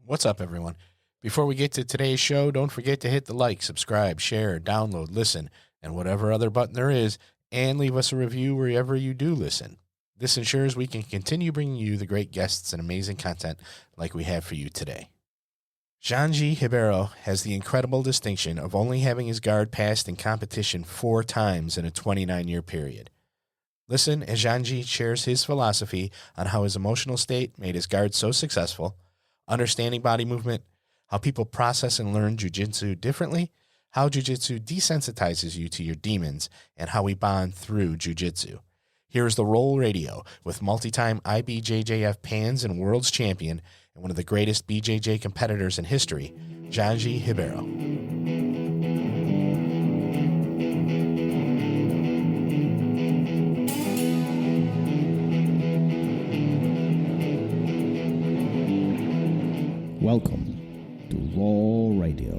What's up, everyone? Before we get to today's show, don't forget to hit the like, subscribe, share, download, listen, and whatever other button there is, and leave us a review wherever you do listen. This ensures we can continue bringing you the great guests and amazing content like we have for you today. Xande Ribeiro has the incredible distinction of only having his guard passed in competition 4 times in a 29-year period. Listen as Xande shares his philosophy on how his emotional state made his guard so successful, understanding body movement, how people process and learn Jiu Jitsu differently, how Jiu Jitsu desensitizes you to your demons, and how we bond through Jiu Jitsu. Here's the RŌL Radio with multi-time IBJJF Pans and World's Champion and one of the greatest BJJ competitors in history, Xande Ribeiro. Welcome to RŌL Radio.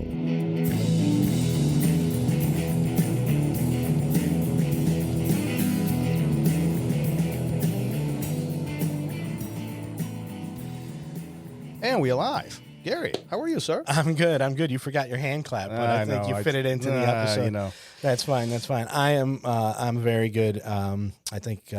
And we're live. Gary, how are you, sir? I'm good. You forgot your hand clap, but I think you fit it into the episode. You know. That's fine. I'm very good. I think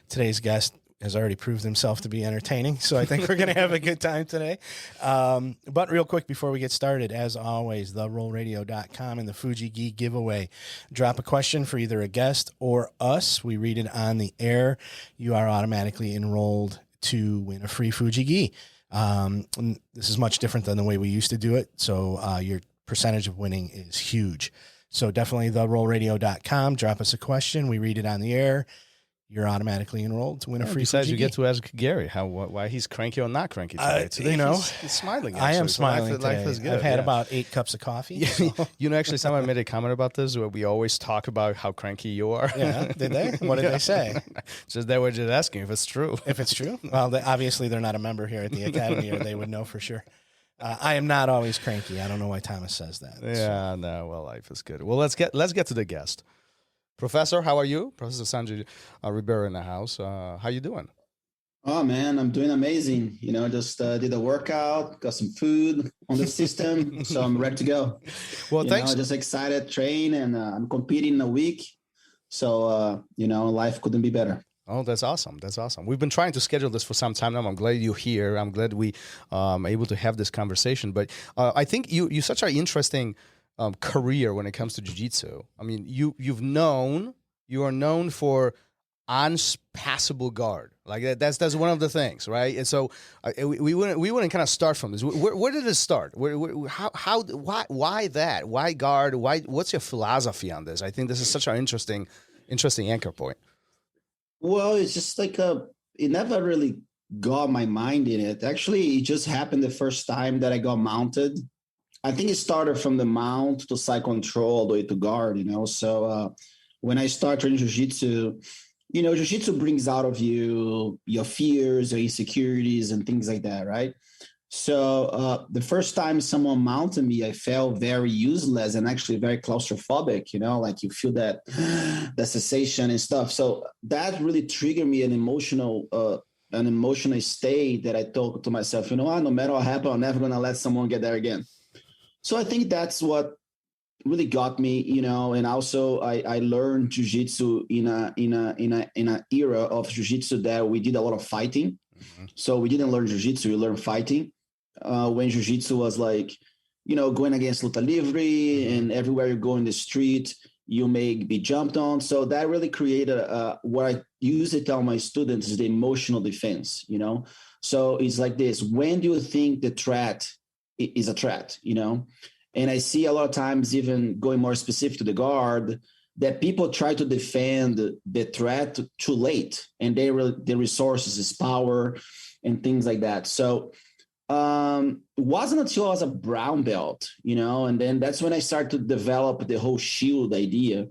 today's guest has already proved himself to be entertaining, so I think we're going to have a good time today. But real quick, before we get started, as always, the RŌLRadio.com and the Fuji Gi giveaway. Drop a question for either a guest or us. We read it on the air. You are automatically enrolled to win a free Fuji Gi. This is much different than the way we used to do it, so your percentage of winning is huge. So definitely the RŌLRadio.com. Drop us a question. We read it on the air. You're automatically enrolled to win a free Besides, Fuji you Gi. get to ask Gary why he's cranky or not cranky today. Today he's smiling. Actually. I am smiling so life today. is good. I've had about 8 cups of coffee. Yeah. So. You know, actually, someone made a comment about this where we always talk about how cranky you are. Yeah, did they? What did they say? Just they were just asking if it's true. If it's true? Well, obviously they're not a member here at the Academy, or they would know for sure. I am not always cranky. I don't know why Thomas says that. Yeah, no. Well, life is good. Well, let's get to the guest. Professor, how are you? Professor Xande Ribeiro in the house. How you doing? Oh, man, I'm doing amazing. You know, just did a workout, got some food on the system, so I'm ready to go. Well, thanks. Just excited, train, and I'm competing in a week. So, life couldn't be better. Oh, that's awesome. That's awesome. We've been trying to schedule this for some time now. I'm glad you're here. I'm glad we able to have this conversation. But I think you're such an interesting career when it comes to jiu-jitsu. I mean, you are known for unpassable guard. Like that's one of the things, right? And so we wouldn't kind of start from this. Where did it start? Why that? Why guard? What's your philosophy on this? I think this is such an interesting anchor point. Well, it's just like it never really got my mind in it. Actually, it just happened the first time that I got mounted. I think it started from the mount to side control all the way to guard, So when I started training jiu-jitsu, jiu-jitsu brings out of you your fears, your insecurities, and things like that, right? So the first time someone mounted me, I felt very useless and actually very claustrophobic, like you feel that sensation and stuff. So that really triggered me an emotional state that I thought to myself, no matter what happens, I'm never going to let someone get there again. So I think that's what really got me, and also I learned jiu-jitsu in an era of jiu-jitsu that we did a lot of fighting. Mm-hmm. So we didn't learn jiu-jitsu, we learned fighting. When jiu-jitsu was like, going against luta livre, and everywhere you go in the street, you may be jumped on. So that really created what I usually tell my students is the emotional defense, So it's like this: when do you think the threat is a threat, And I see a lot of times, even going more specific to the guard, that people try to defend the threat too late, and the resources is power and things like that. So it wasn't until I was a brown belt, and then that's when I started to develop the whole shield idea.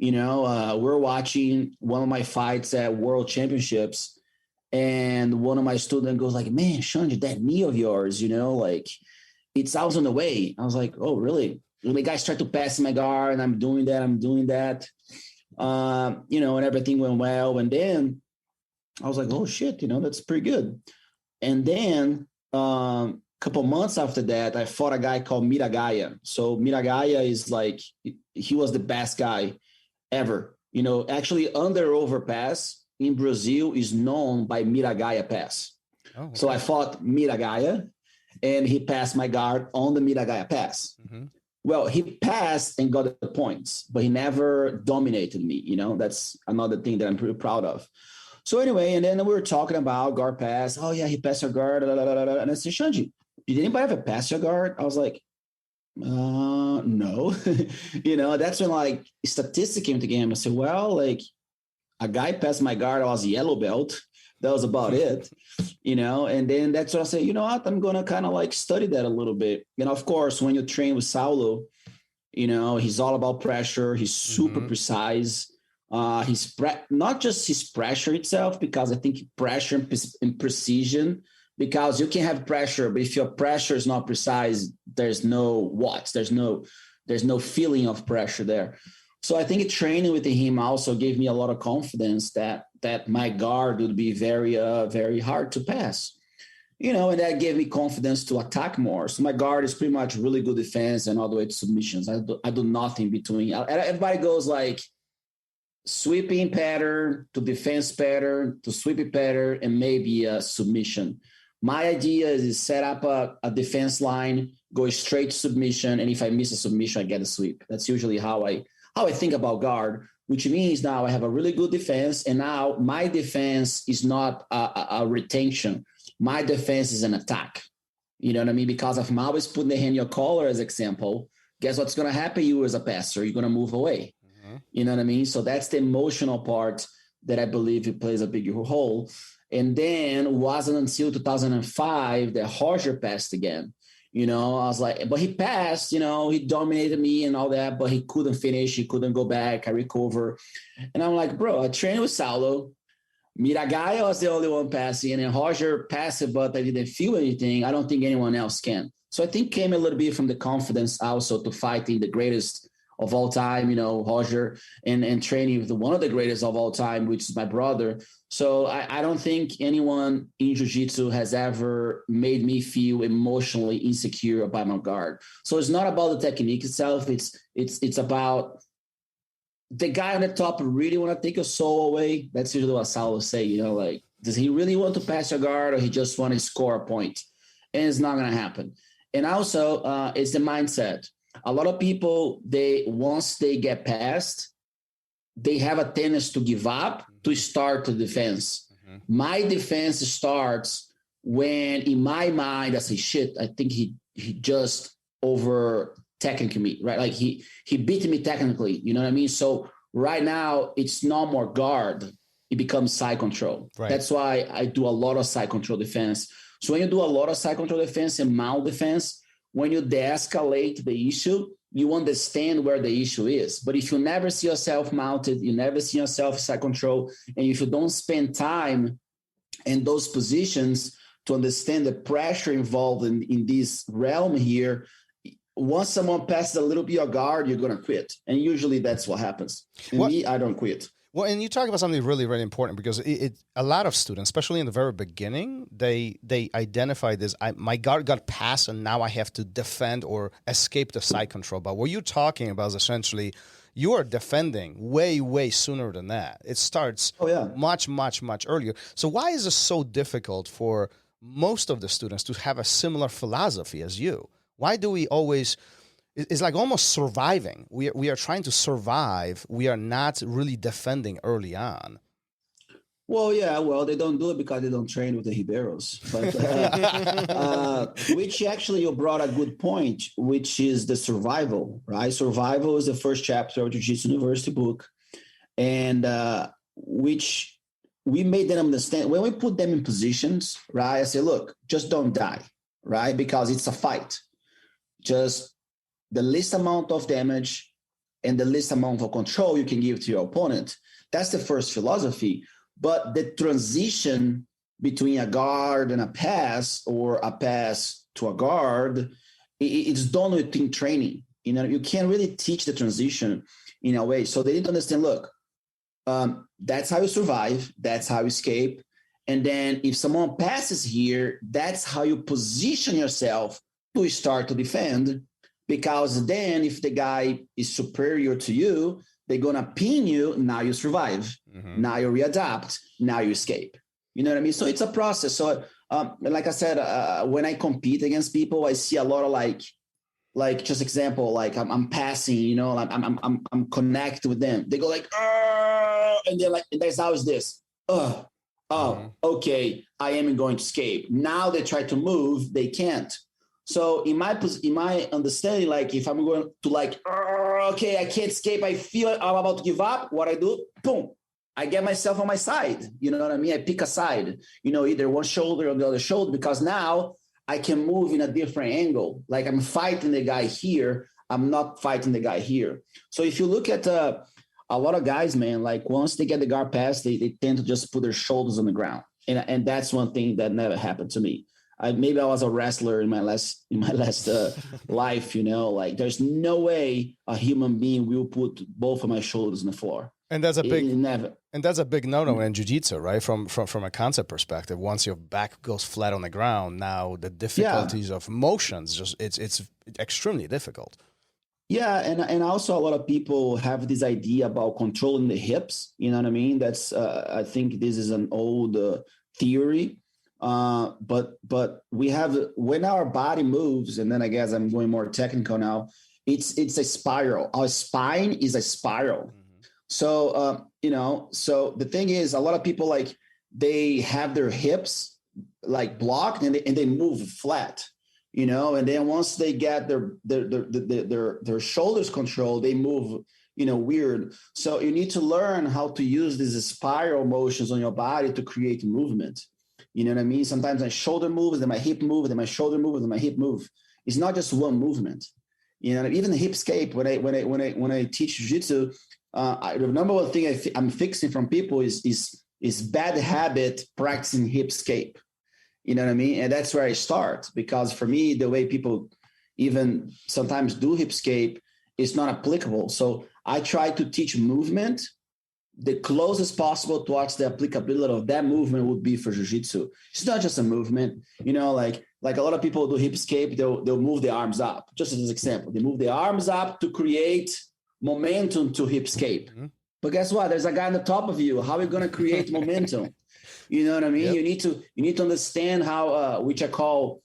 We're watching one of my fights at World Championships, and one of my students goes like, "Man, Xande, that knee of yours, it's out on the way." I was like, "Oh, really?" And the guys tried to pass my guard, and I'm doing that. And everything went well. And then I was like, "Oh shit, that's pretty good." And then couple months after that, I fought a guy called Miragaya. So Miragaya is like, he was the best guy ever. You know, actually under overpass in Brazil is known by Miragaya pass. Oh, okay. So I fought Miragaya and he passed my guard on the Miragaya pass. Mm-hmm. Well, he passed and got the points, but he never dominated me. You know, that's another thing that I'm pretty proud of. So anyway, and then we were talking about guard pass. Oh yeah, he passed your guard. And I said, Xande, did anybody ever pass your guard? I was like, no. You know, that's when like statistics came to the game. I said, well, like a guy passed my guard. I was a yellow belt. That was about it, you know? And then that's what I said, you know what? I'm going to kind of like study that a little bit. And of course, when you train with Saulo, you know, he's all about pressure. He's super precise. He's not just his pressure itself, because I think pressure and precision, because you can have pressure, but if your pressure is not precise, there's no watts, there's no feeling of pressure there. So I think training with him also gave me a lot of confidence that my guard would be very, very hard to pass, you know, and that gave me confidence to attack more. So my guard is pretty much really good defense and all the way to submissions. I do nothing between. Everybody goes like sweeping pattern to defense pattern to sweeping pattern and maybe a submission. My idea is set up a defense line, go straight to submission, and if I miss a submission, I get a sweep. That's usually how I think about guard, which means now I have a really good defense, and now my defense is not a retention. My defense is an attack. You know what I mean? Because if I'm always putting the hand in your collar as example, guess what's going to happen to you as a passer? You're going to move away. Mm-hmm. You know what I mean? So that's the emotional part that I believe it plays a big role. And then it wasn't until 2005 that Roger passed again. You know, I was like, but he passed, you know, he dominated me and all that, but he couldn't finish. He couldn't go back. I recover. And I'm like, bro, I trained with Saulo. Miragaya was the only one passing, and then Roger passed it, but I didn't feel anything. I don't think anyone else can. So I think came a little bit from the confidence also to fighting the greatest of all time, you know, Roger, and training with one of the greatest of all time, which is my brother. So I don't think anyone in Jiu-Jitsu has ever made me feel emotionally insecure about my guard. So it's not about the technique itself. It's about the guy on the top really want to take your soul away. That's usually what Saulo say, you know, like, does he really want to pass your guard, or he just want to score a point? And it's not going to happen. And also it's the mindset. A lot of people, once they get past, they have a tendency to give up to start the defense. Mm-hmm. My defense starts when, in my mind, I say, shit, I think he just over technically me, right? Like he beat me technically, you know what I mean? So right now it's no more guard. It becomes side control. Right. That's why I do a lot of side control defense. So when you do a lot of side control defense and mount defense, when you de-escalate the issue, you understand where the issue is. But if you never see yourself mounted, you never see yourself side control, and if you don't spend time in those positions to understand the pressure involved in this realm here, once someone passes a little bit of guard, you're going to quit. And usually that's what happens. Me, I don't quit. Well, and you talk about something really, really important, because a lot of students, especially in the very beginning, they identify this, my guard got passed and now I have to defend or escape the side control. But what you're talking about is essentially you are defending way, way sooner than that. It starts much, much, much earlier. So why is it so difficult for most of the students to have a similar philosophy as you? Why do we always... It's like almost surviving. We are trying to survive. We are not really defending early on. Well, yeah. Well, they don't do it because they don't train with the Ribeiros. But which actually you brought a good point, which is the survival, right? Survival is the first chapter of Jiu-Jitsu University book, and which we made them understand when we put them in positions, right? I say, look, just don't die, right? Because it's a fight. Just the least amount of damage and the least amount of control you can give to your opponent. That's the first philosophy. But the transition between a guard and a pass, or a pass to a guard, it's done within training. You know, you can't really teach the transition in a way. So they need to understand, look, that's how you survive. That's how you escape. And then if someone passes here, that's how you position yourself to start to defend. Because then if the guy is superior to you, they're going to pin you. Now you survive. Mm-hmm. Now you readapt. Now you escape. You know what I mean? So it's a process. So like I said, when I compete against people, I see a lot of like just example, like I'm passing, you know, like I'm connected with them. They go like, and they're like, and there's always this, okay, I am going to escape. Now they try to move, they can't. So in my understanding, like if I'm going to like, okay, I can't escape, I feel I'm about to give up. What I do, boom, I get myself on my side. You know what I mean? I pick a side, you know, either one shoulder or the other shoulder, because now I can move in a different angle. Like I'm fighting the guy here. I'm not fighting the guy here. So if you look at a lot of guys, man, like once they get the guard pass, they tend to just put their shoulders on the ground. And that's one thing that never happened to me. Maybe I was a wrestler in my last life, you know, like there's no way a human being will put both of my shoulders on the floor. And that's a big no-no in jiu-jitsu, right? From a concept perspective, once your back goes flat on the ground, now the difficulties of motions just it's extremely difficult. Yeah, and also a lot of people have this idea about controlling the hips. You know what I mean? That's I think this is an old theory. But we have, when our body moves, and then I guess I'm going more technical now, it's a spiral. Our spine is a spiral. Mm-hmm. So, you know, so the thing is, a lot of people, like, they have their hips like blocked and they move flat, you know, and then once they get their shoulders controlled, they move, you know, weird. So you need to learn how to use these spiral motions on your body to create movement. You know what I mean? Sometimes my shoulder moves, then my hip moves, then my shoulder moves, then my hip move. It's not just one movement. You know, even the hip escape. When I teach jiu-jitsu, the number one thing I'm fixing from people is bad habit practicing hip escape. You know what I mean? And that's where I start, because for me, the way people even sometimes do hip escape is not applicable. So I try to teach movement the closest possible towards the applicability of that movement would be for jiu-jitsu. It's not just a movement, you know, like a lot of people do hip escape, they'll move the arms up. Just as an example, they move the arms up to create momentum to hip escape. Mm-hmm. But guess what? There's a guy on the top of you. How are you going to create momentum? You know what I mean? Yep. You need to understand how, which I call,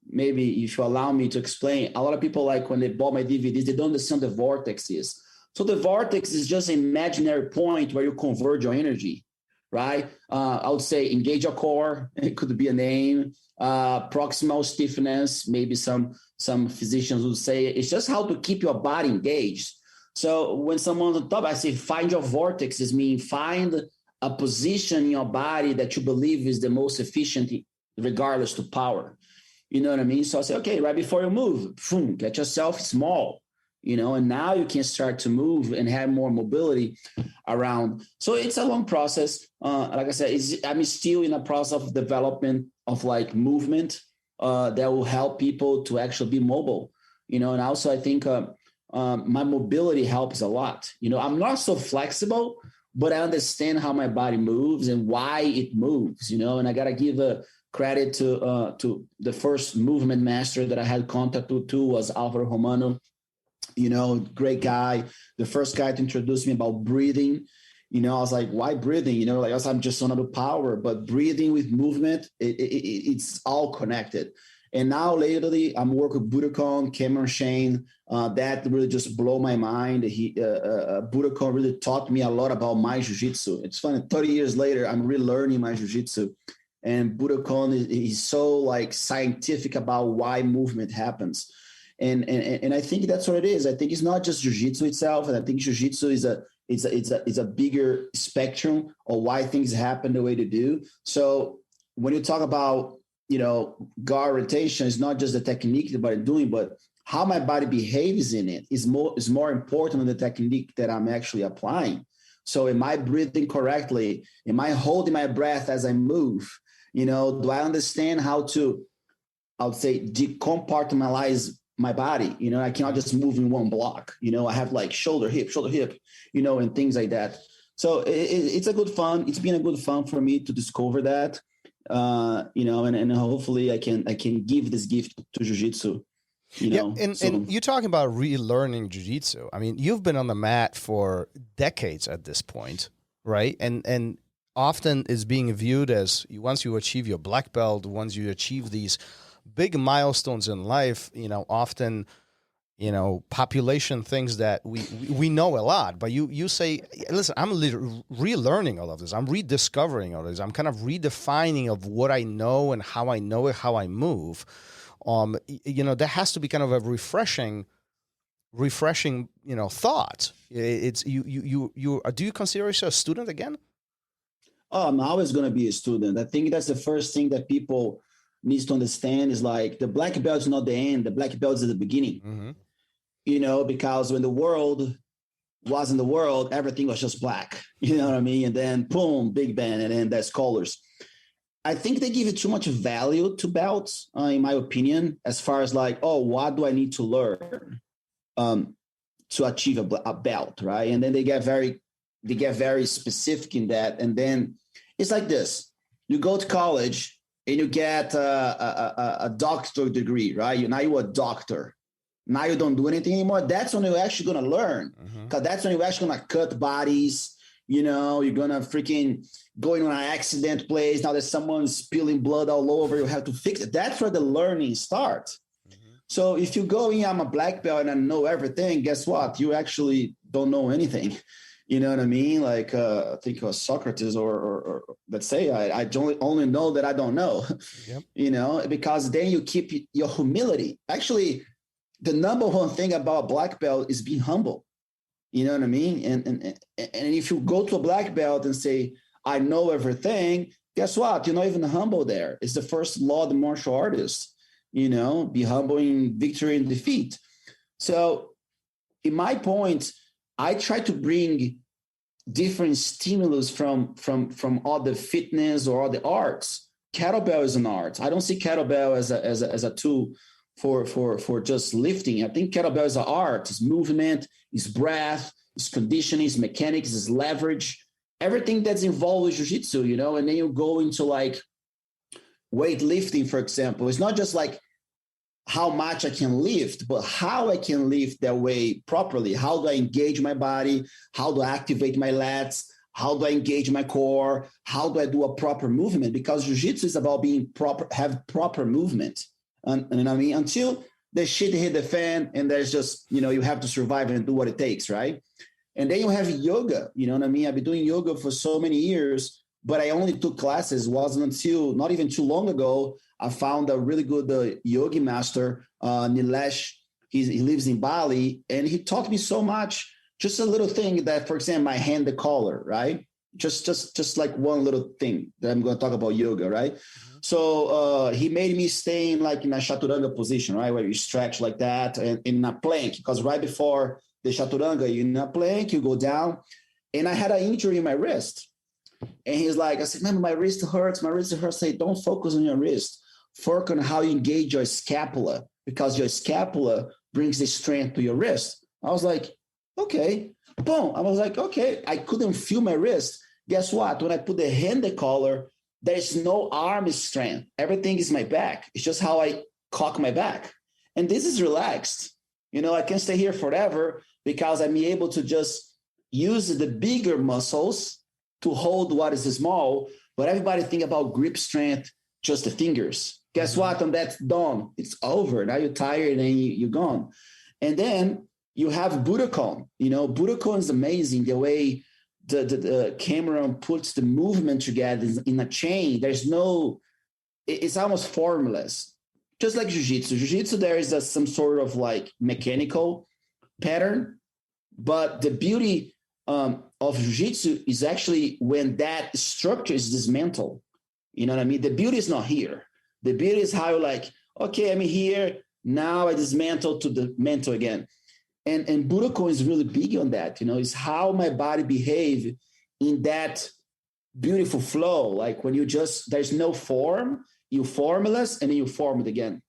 maybe if you allow me to explain, a lot of people, like when they bought my DVDs, they don't understand the vortex is. So the vortex is just an imaginary point where you converge your energy, right? I would say engage your core. It could be a name. Proximal stiffness. Maybe some physicians would say it's just how to keep your body engaged. So when someone's on top, I say find your vortexes, mean find a position in your body that you believe is the most efficient, regardless to power. You know what I mean? So I say, okay, right before you move, boom, get yourself small. You know, and now you can start to move and have more mobility around. So it's a long process. Like I said, I'm still in a process of development of like movement that will help people to actually be mobile. You know, and also I think my mobility helps a lot. You know, I'm not so flexible, but I understand how my body moves and why it moves. You know, and I gotta give a credit to the first movement master that I had contact with too was Alvaro Romano. You know, great guy. The first guy to introduce me about breathing. You know, I was like, why breathing? You know, like I'm just on the power, but breathing with movement, it's all connected. And now lately, I'm working with Budokan, Cameron Shane. That really just blew my mind. Budokan really taught me a lot about my jiu-jitsu. It's funny, 30 years later, I'm relearning my jiu-jitsu. And Budokan is so like scientific about why movement happens. And I think that's what it is. I think it's not just jiu-jitsu itself, and I think jiu-jitsu is a bigger spectrum of why things happen the way they do. So when you talk about, you know, guard rotation, it's not just the technique that I'm doing, but how my body behaves in it is more important than the technique that I'm actually applying. So am I breathing correctly? Am I holding my breath as I move? You know, do I understand how to, I would say, decompartmentalize my body? You know, I cannot just move in one block. You know, I have like shoulder, hip, you know, and things like that. So it's a good fun. It's been a good fun for me to discover that, and hopefully I can give this gift to Jiu-Jitsu. And you're talking about relearning Jiu-Jitsu. I mean, you've been on the mat for decades at this point, right? And often is being viewed as once you achieve your black belt, once you achieve these big milestones in life, often, population thinks that we know a lot, but you say, listen, I'm relearning all of this. I'm rediscovering all of this. I'm kind of redefining of what I know and how I know it, how I move. There has to be kind of a refreshing, thought. It's you. Do you consider yourself a student again? Oh, I'm always going to be a student. I think that's the first thing that people needs to understand is like the black belt is not the end. The black belt is the beginning. Mm-hmm. Because when the world was in the world, everything was just black. You know what I mean? And then boom, big bang, and then there's colors. I think they give it too much value to belts, in my opinion, as far as like, oh, what do I need to learn to achieve a belt, right? And then they get very specific in that. And then it's like this: you go to college and you get a doctorate degree, right? Now you're a doctor. Now you don't do anything anymore. That's when you're actually going to learn, because that's when you're actually going to cut bodies. You're going to freaking going on an accident place. Now there's someone spilling blood all over. You have to fix it. That's where the learning starts. Mm-hmm. So if you go in, I'm a black belt and I know everything, guess what? You actually don't know anything. You know what I mean? Like I think it was Socrates or let's say I only know that I don't know, yep. Because then you keep your humility. Actually, the number one thing about black belt is being humble. You know what I mean? And if you go to a black belt and say, I know everything, guess what? You're not even humble there. It's the first law of the martial artist, be humble in victory and defeat. So in my point, I try to bring different stimulus from other fitness or other arts. Kettlebell is an art. I don't see kettlebell as a tool for just lifting. I think kettlebell is an art. It's movement, it's breath, it's conditioning, it's mechanics, it's leverage, everything that's involved with jiu-jitsu, and then you go into like weightlifting, for example. It's not just like how much I can lift, but how I can lift that way properly. How do I engage my body? How do I activate my lats? How do I engage my core? How do I do a proper movement? Because jiu-jitsu is about being proper, have proper movement. And you know what I mean? Until the shit hit the fan and there's just, you have to survive and do what it takes, right? And then you have yoga, you know what I mean? I've been doing yoga for so many years, but I only took classes. It wasn't until not even too long ago, I found a really good yogi master, Nilesh. He lives in Bali, and he taught me so much. Just a little thing that, for example, my hand, the collar, right? Just like one little thing that I'm going to talk about yoga, right? Mm-hmm. So he made me stay in like in a chaturanga position, right? Where you stretch like that and in a plank, because right before the chaturanga, you're in a plank, you go down. And I had an injury in my wrist. And he's like, I said, man, my wrist hurts. I say, don't focus on your wrist. Focus on how you engage your scapula, because your scapula brings the strength to your wrist. I was like, okay, boom. I was like, okay, I couldn't feel my wrist. Guess what? When I put the hand the collar, there's no arm strength. Everything is my back. It's just how I cock my back. And this is relaxed. I can stay here forever because I'm able to just use the bigger muscles to hold what is small. But everybody think about grip strength, just the fingers. Guess what? When that's done, it's over. Now you're tired and you're gone. And then you have Budokan. Budokan is amazing. The way the camera puts the movement together in a chain. It's almost formless. Just like Jiu-Jitsu. Jiu-Jitsu, there is some sort of like mechanical pattern. But the beauty of Jiu-Jitsu is actually when that structure is dismantled. You know what I mean? The beauty is not here. The beauty is how you're like, okay, I'm here. Now I dismantle to the mental again. And Budokan is really big on that. It's how my body behave in that beautiful flow. Like when there's no form, you formless, and then you form it again.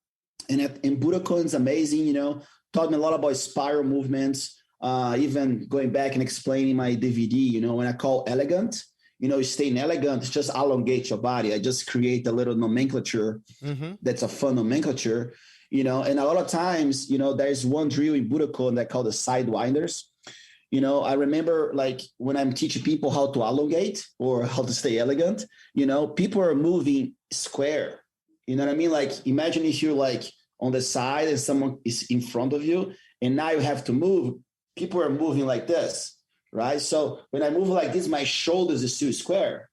And Budokan is amazing, taught me a lot about spiral movements, even going back and explaining my DVD, you know, when I call elegant, you know, staying elegant, just elongate your body. I just create a little nomenclature that's a fun nomenclature, you know, and a lot of times, you know, there's one drill in Budokan that called the sidewinders. You know, I remember like when I'm teaching people how to elongate or how to stay elegant, you know, people are moving square. You know what I mean? Like imagine if you're like on the side and someone is in front of you and now you have to move. People are moving like this, right? So when I move like this, my shoulders is still square.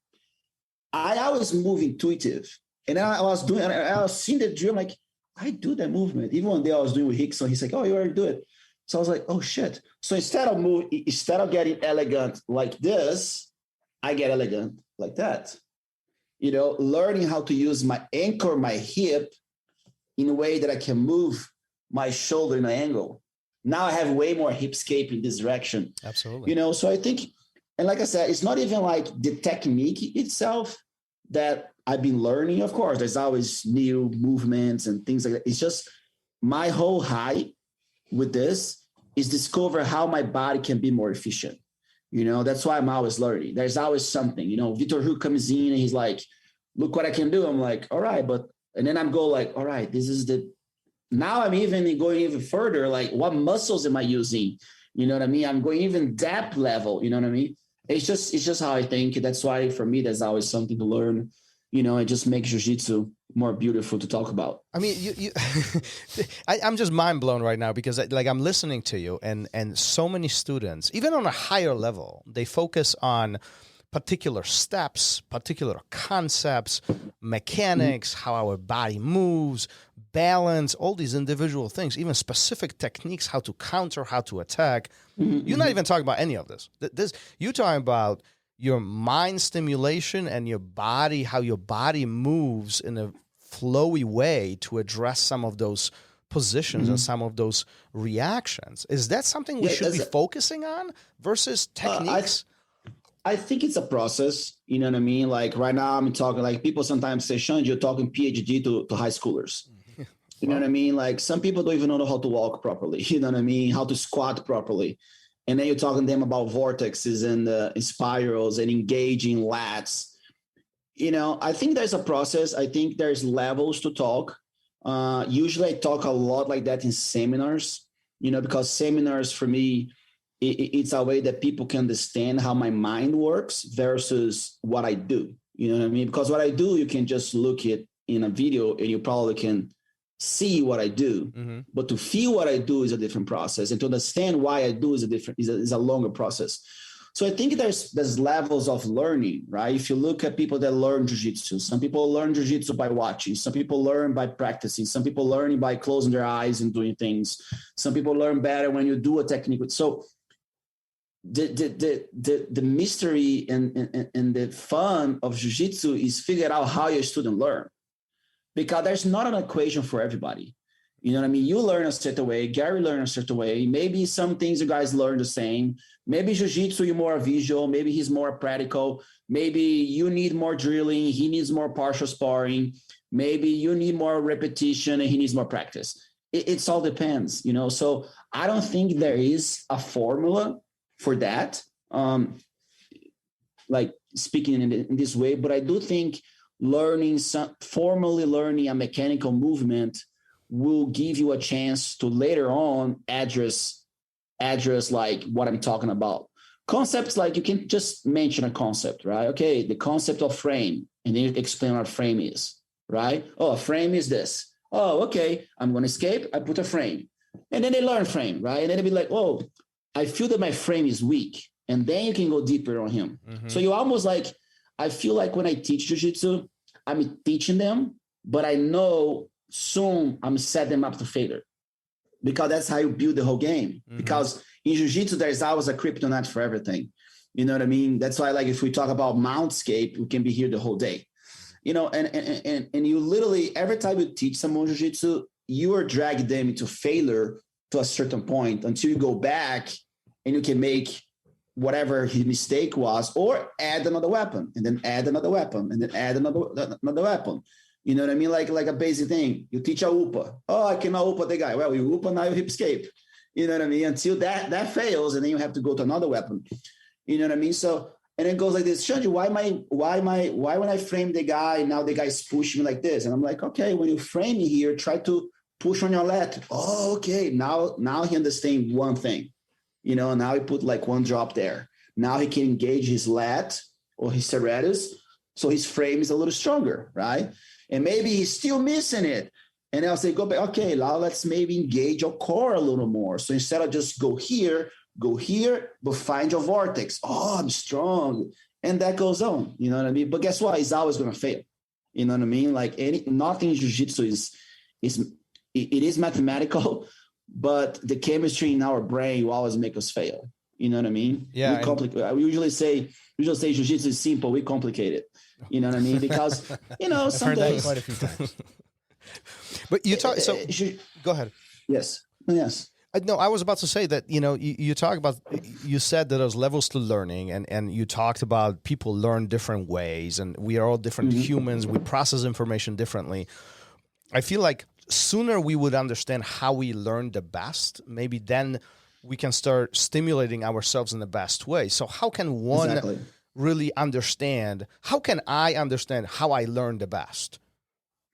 I always move intuitive. And then I was seeing the drill, I'm like, I do that movement. Even one day I was doing with Rickson, he's like, oh, you already do it. So I was like, oh shit. So instead of getting elegant like this, I get elegant like that. You know, learning how to use my anchor, my hip in a way that I can move my shoulder in an angle. Now I have way more hipscape in this direction. Absolutely. You know, so I think, and like I said, it's not even like the technique itself that I've been learning. Of course, there's always new movements and things like that. It's just my whole high with this is discover how my body can be more efficient. You know, that's why I'm always learning. There's always something, you know, Vitor Hu comes in and he's like, look what I can do. I'm like, all right, and then I'm go like, all right, now I'm even going even further. Like what muscles am I using? You know what I mean? I'm going even depth level, you know what I mean? It's just how I think. That's why for me, there's always something to learn, you know, it just makes jiu-jitsu more beautiful to talk about. I mean, I'm just mind blown right now because like I'm listening to you and so many students, even on a higher level, they focus on particular steps, particular concepts, mechanics, how our body moves, balance, all these individual things, even specific techniques, how to counter, how to attack. You're not even talking about any of this. You're talking about your mind stimulation and your body, how your body moves in a flowy way to address some of those positions and some of those reactions. Is that something we should be focusing on versus techniques? I think it's a process. You know what I mean? Like right now I'm talking, like people sometimes say, Xande, you're talking PhD to high schoolers. You know what I mean? Like some people don't even know how to walk properly. You know what I mean? How to squat properly. And then you're talking to them about vortexes and spirals and engaging lats. You know, I think there's a process. I think there's levels to talk. Usually I talk a lot like that in seminars, you know, because seminars for me, it's a way that people can understand how my mind works versus what I do. You know what I mean? Because what I do, you can just look at in a video and you probably can see what I do, but to feel what I do is a different process, and to understand why I do is a longer process. So I think there's levels of learning, right? If you look at people that learn jiu-jitsu, some people learn jiu-jitsu by watching, some people learn by practicing, some people learning by closing their eyes and doing things. Some people learn better when you do a technique. So the mystery and the fun of jiu-jitsu is figure out how your student learn. Because there's not an equation for everybody. You know what I mean? You learn a certain way, Gary learned a certain way. Maybe some things you guys learn the same. Maybe jiu-jitsu, you're more visual. Maybe he's more practical. Maybe you need more drilling. He needs more partial sparring. Maybe you need more repetition and he needs more practice. It all depends, you know? So I don't think there is a formula for that, like speaking in this way, but I do think formally learning a mechanical movement will give you a chance to later on address like what I'm talking about. Concepts, like you can just mention a concept, right? Okay, the concept of frame, and then you explain what a frame is, right? Oh, a frame is this. Oh, okay, I'm going to escape. I put a frame. And then they learn frame, right? And then they'll be like, oh, I feel that my frame is weak. And then you can go deeper on him. So you almost like, I feel like when I teach jiu-jitsu, I'm teaching them, but I know soon I'm setting them up to failure, because that's how you build the whole game. Because in jiu-jitsu, there's always a kryptonite for everything. You know what I mean? That's why, like, if we talk about mountscape, we can be here the whole day. You know, and you literally, every time you teach someone jiu-jitsu, you are dragging them into failure to a certain point until you go back and you can make whatever his mistake was, or add another weapon, and then add another weapon, and then add another weapon. You know what I mean? Like a basic thing. You teach a UPA. Oh, I cannot UPA the guy. Well, you UPA, now you hip escape. You know what I mean? Until that fails, and then you have to go to another weapon. You know what I mean? So, and it goes like this, Xande, why when I frame the guy, now the guy's pushing me like this? And I'm like, okay, when you frame me here, try to push on your lat. Oh, okay. Now he understands one thing. You know, now he put like one drop there. Now he can engage his lat or his serratus, so his frame is a little stronger, right? And maybe he's still missing it. And I'll say, go back. Okay, now let's maybe engage your core a little more. So instead of just go here, but find your vortex. Oh, I'm strong. And that goes on, you know what I mean? But guess what? It's always going to fail. You know what I mean? Like nothing in jiu-jitsu is mathematical, but the chemistry in our brain will always make us fail. You know what I mean? Yeah. We usually say jiu-jitsu is simple. We complicate it. You know what I mean? Because, you know, some I've heard days. that quite a few times. But you talk, so go ahead. Yes. No, I was about to say that, you know, you talk about, you said that there's levels to learning, and you talked about people learn different ways, and we are all different humans. We process information differently. I feel like sooner we would understand how we learn the best, maybe then we can start stimulating ourselves in the best way. So how can one really understand, how can I understand how I learn the best?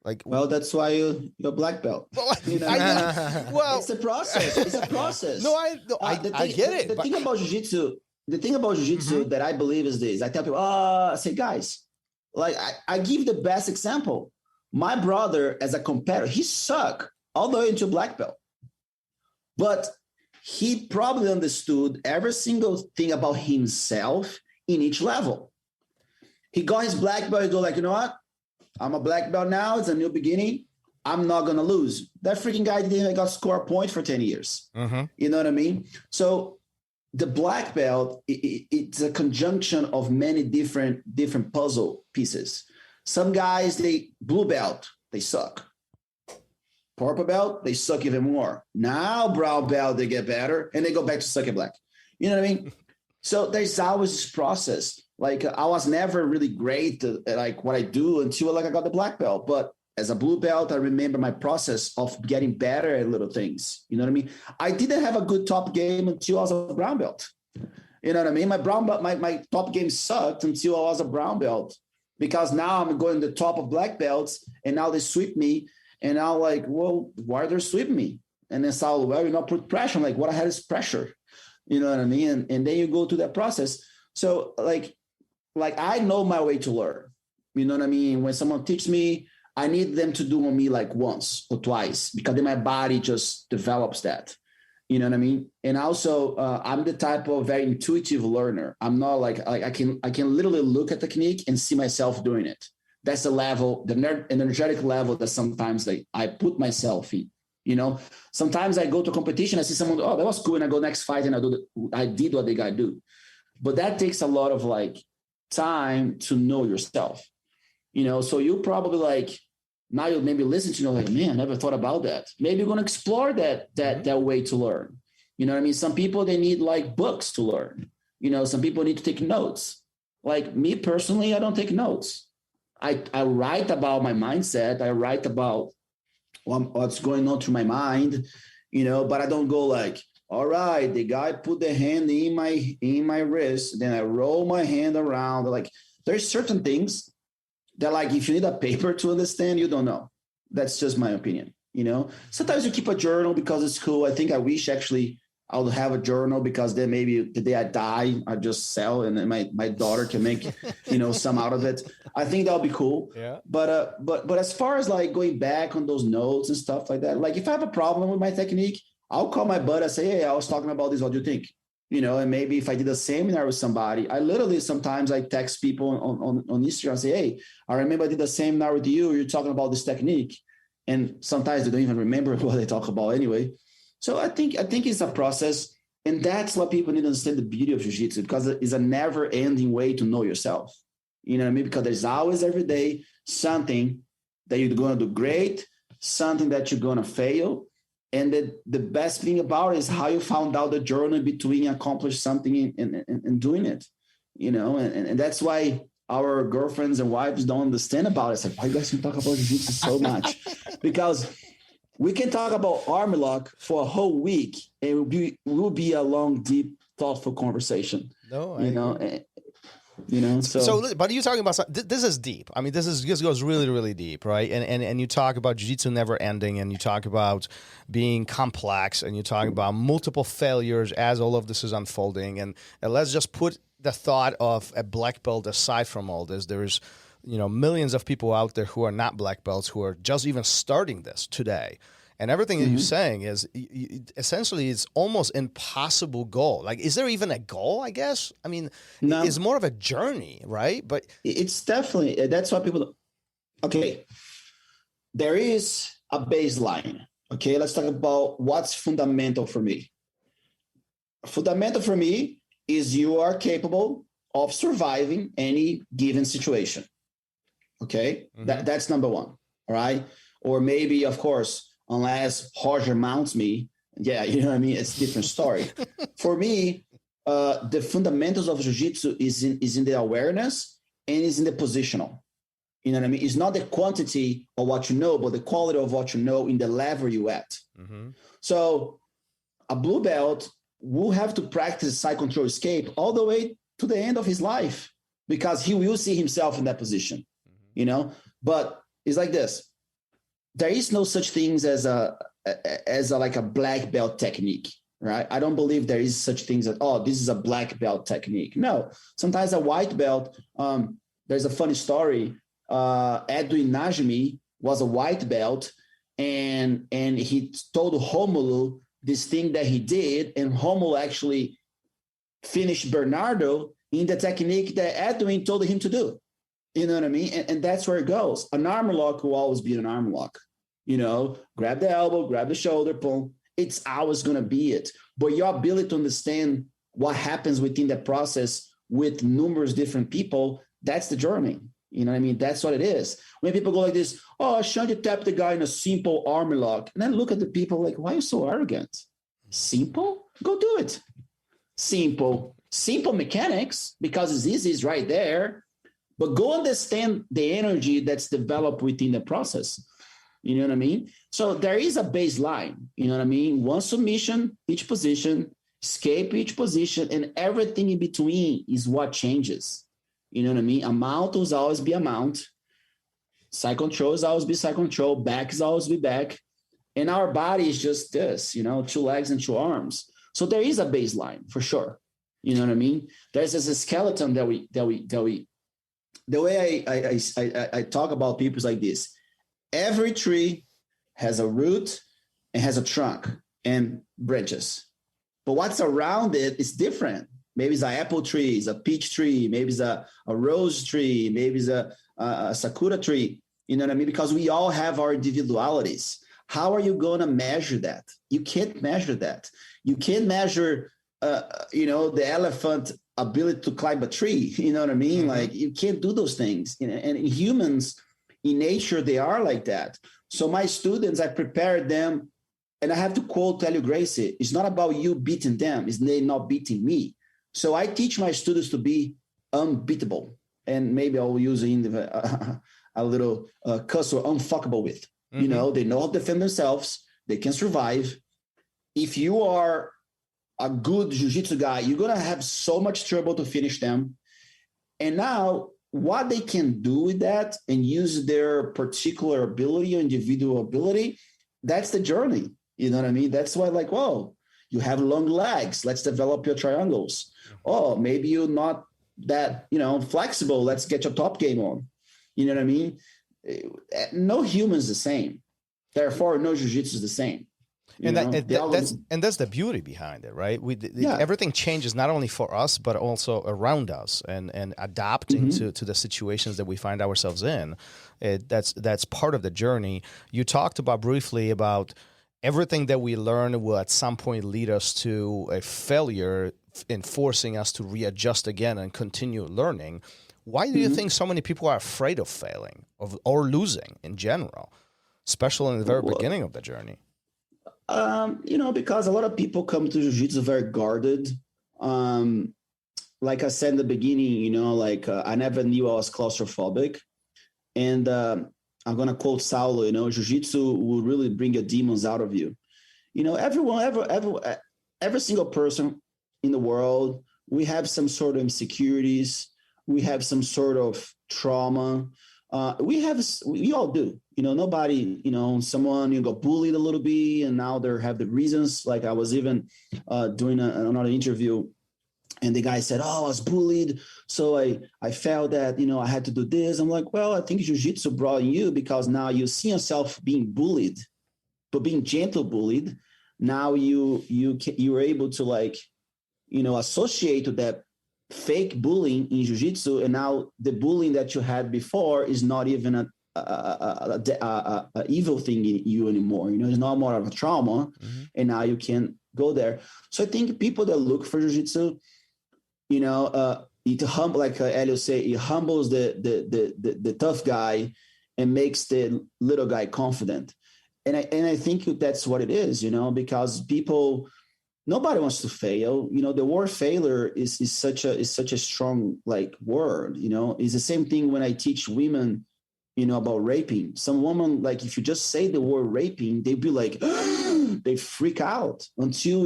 Like, well, that's why you're black belt. Well, you know? well, it's a process. It's a process. I get it. The thing about jiu-jitsu, that I believe is this. I tell people, I say, guys, like I give the best example. My brother, as a competitor, he sucked all the way into black belt. But he probably understood every single thing about himself in each level. He got his black belt, he go like, you know what? I'm a black belt now. It's a new beginning. I'm not going to lose. That freaking guy didn't even got score a point for 10 years. You know what I mean? So the black belt, it's a conjunction of many different puzzle pieces. Some guys, blue belt, they suck. Purple belt, they suck even more. Now brown belt, they get better, and they go back to sucking black. You know what I mean? So there's always this process. Like I was never really great at like what I do until like I got the black belt. But as a blue belt, I remember my process of getting better at little things. You know what I mean? I didn't have a good top game until I was a brown belt. You know what I mean? My brown belt, my top game sucked until I was a brown belt, because now I'm going to the top of black belts, and now they sweep me, and now like, well, why are they sweeping me? And then so, well, you know, put pressure. I'm like, what I had is pressure. You know what I mean? And then you go through that process. So like I know my way to learn. You know what I mean? When someone teaches me, I need them to do on me like once or twice, because then my body just develops that. You know what I mean? And also, I'm the type of very intuitive learner. I'm not like I can literally look at technique and see myself doing it. That's the level, the energetic level that sometimes I put myself in. You know, sometimes I go to a competition, I see someone, oh, that was cool, and I go next fight and I did what they got to do. But that takes a lot of like time to know yourself. You know, so you probably like, now you maybe listen to, you know, like, man, I never thought about that. Maybe you're going to explore that way to learn. You know what I mean? Some people, they need like books to learn. You know, some people need to take notes. Like me personally, I don't take notes. I write about my mindset. I write about what's going on through my mind, you know, but I don't go like, all right, the guy put the hand in my wrist, then I roll my hand around. Like there's certain things that like, if you need a paper to understand, you don't know. That's just my opinion. You know, sometimes you keep a journal because it's cool. I think I wish actually I would have a journal, because then maybe the day I die, I just sell, and then my daughter can make, you know, some out of it. I think that'll be cool. Yeah. But as far as like going back on those notes and stuff like that, like if I have a problem with my technique, I'll call my buddy and say, hey, I was talking about this. What do you think? You know, and maybe if I did a seminar with somebody, I literally sometimes I text people on Instagram and say, hey, I remember I did a seminar with you. You're talking about this technique. And sometimes they don't even remember what they talk about anyway. So I think it's a process. And that's what people need to understand the beauty of jiu-jitsu, because it's a never ending way to know yourself. You know what I mean? Because there's always every day something that you're going to do great, something that you're going to fail. And the best thing about it is how you found out the journey between accomplish something and doing it, you know, and that's why our girlfriends and wives don't understand about it. It's like, why you guys can talk about jiu-jitsu so much? Because we can talk about arm lock for a whole week, and it will be a long, deep, thoughtful conversation. No, So but you're talking about this is deep. I mean, this goes really, really deep, right? And you talk about jiu-jitsu never ending, and you talk about being complex, and you talk about multiple failures as all of this is unfolding. And let's just put the thought of a black belt aside from all this. There's millions of people out there who are not black belts who are just even starting this today. And everything that you're saying is essentially it's almost impossible goal. Like, is there even a goal, I guess? I mean, no. It's more of a journey, right? But it's definitely, that's why people, okay, there is a baseline. Okay, let's talk about what's fundamental for me. Fundamental for me is you are capable of surviving any given situation. Okay, that's number one. All right. Or maybe, of course, unless Roger mounts me, yeah, you know what I mean? It's a different story. For me, the fundamentals of jiu-jitsu is in the awareness and is in the positional. You know what I mean? It's not the quantity of what you know, but the quality of what you know in the level you at. So a blue belt will have to practice side control escape all the way to the end of his life because he will see himself in that position, But it's like this. There is no such things as a like a black belt technique, right? I don't believe there is such things as, this is a black belt technique. No, sometimes a white belt, there's a funny story. Edwin Najmi was a white belt and he told Romulo this thing that he did, and Romulo actually finished Bernardo in the technique that Edwin told him to do. You know what I mean? And that's where it goes. An arm lock will always be an arm lock. Grab the elbow, grab the shoulder, boom. It's always going to be it. But your ability to understand what happens within that process with numerous different people, that's the journey. You know what I mean? That's what it is. When people go like this, Xande tapped the guy in a simple arm lock. And then look at the people like, why are you so arrogant? Simple? Go do it. Simple mechanics, because it's easy, it's right there. But go understand the energy that's developed within the process. You know what I mean? So there is a baseline. You know what I mean? One submission, each position, escape each position, and everything in between is what changes. You know what I mean? A mount will always be a mount. Side control is always be side control. Back is always be back. And our body is just this, 2 legs and 2 arms. So there is a baseline for sure. You know what I mean? There's this skeleton that we the way I talk about people is like this. Every tree has a root and has a trunk and branches. But what's around it is different. Maybe it's an apple tree, it's a peach tree, maybe it's a rose tree, maybe it's a sakura tree. You know what I mean? Because we all have our individualities. How are you going to measure that? You can't measure that. You can't measure, the elephant ability to climb a tree. You know what I mean? Like, you can't do those things. And humans in nature, they are like that. So my students, I prepared them, and I have to quote Helio Gracie, it's not about you beating them, it's they not beating me. So I teach my students to be unbeatable. And maybe I'll use a little cuss or unfuckable with. They know how to defend themselves. They can survive. If you are a good jiu-jitsu guy, you're going to have so much trouble to finish them. And now what they can do with that and use their particular ability or individual ability, that's the journey. You know what I mean? That's why, like, whoa, you have long legs. Let's develop your triangles. Oh, maybe you're not that, flexible. Let's get your top game on. You know what I mean? No human's the same. Therefore, no jiu-jitsu is the same. And that's the beauty behind it, right? Everything changes not only for us, but also around us, and adapting to the situations that we find ourselves in. That's part of the journey. You talked about briefly about everything that we learn will at some point lead us to a failure in forcing us to readjust again and continue learning. Why do you think so many people are afraid of failing or losing in general, especially in the very beginning of the journey? Because a lot of people come to jiu-jitsu very guarded. Like I said in the beginning, I never knew I was claustrophobic. And I'm going to quote Saulo, jiu-jitsu will really bring your demons out of you. Every single person in the world, we have some sort of insecurities. We have some sort of trauma. We all do, nobody, someone, got bullied a little bit and now they have the reasons. Like I was even doing another interview and the guy said, oh, I was bullied. So I felt that, I had to do this. I'm like, well, I think jiu-jitsu brought you because now you see yourself being bullied, but being gentle bullied. Now you're able to associate with that fake bullying in jiu-jitsu, and now the bullying that you had before is not even a evil thing in you anymore. It's not more of a trauma, and now you can go there. So I think people that look for jiu-jitsu, it like Elio say, it humbles the tough guy and makes the little guy confident. And I think that's what it is, because nobody wants to fail. The word failure is such a strong word. It's the same thing when I teach women, about raping. Some woman, if you just say the word raping, they'd be like, they freak out until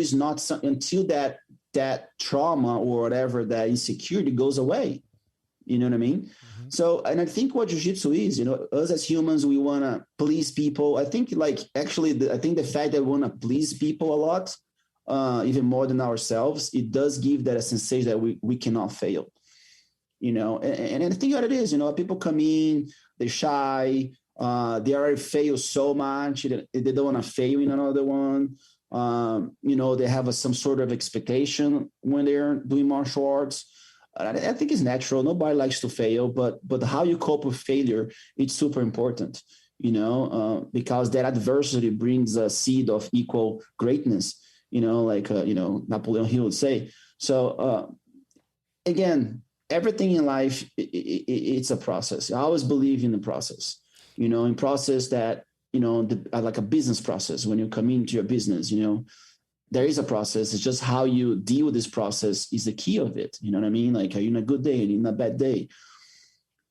that trauma or whatever, that insecurity goes away. You know what I mean? Mm-hmm. So, and I think what jiu-jitsu is, us as humans, we want to please people. I think I think the fact that we want to please people a lot, even more than ourselves, it does give that a sensation that we cannot fail, and I think what it is, people come in, they're shy, they already fail so much, they don't want to fail in another one. They have some sort of expectation when they're doing martial arts. I think it's natural. Nobody likes to fail, but how you cope with failure, it's super important, because that adversity brings a seed of equal greatness, Napoleon Hill would say. So again, everything in life, it's a process. I always believe in the process, in process that, like a business process. When you come into your business, there is a process. It's just how you deal with this process is the key of it. You know what I mean? Like, are you in a good day and in a bad day?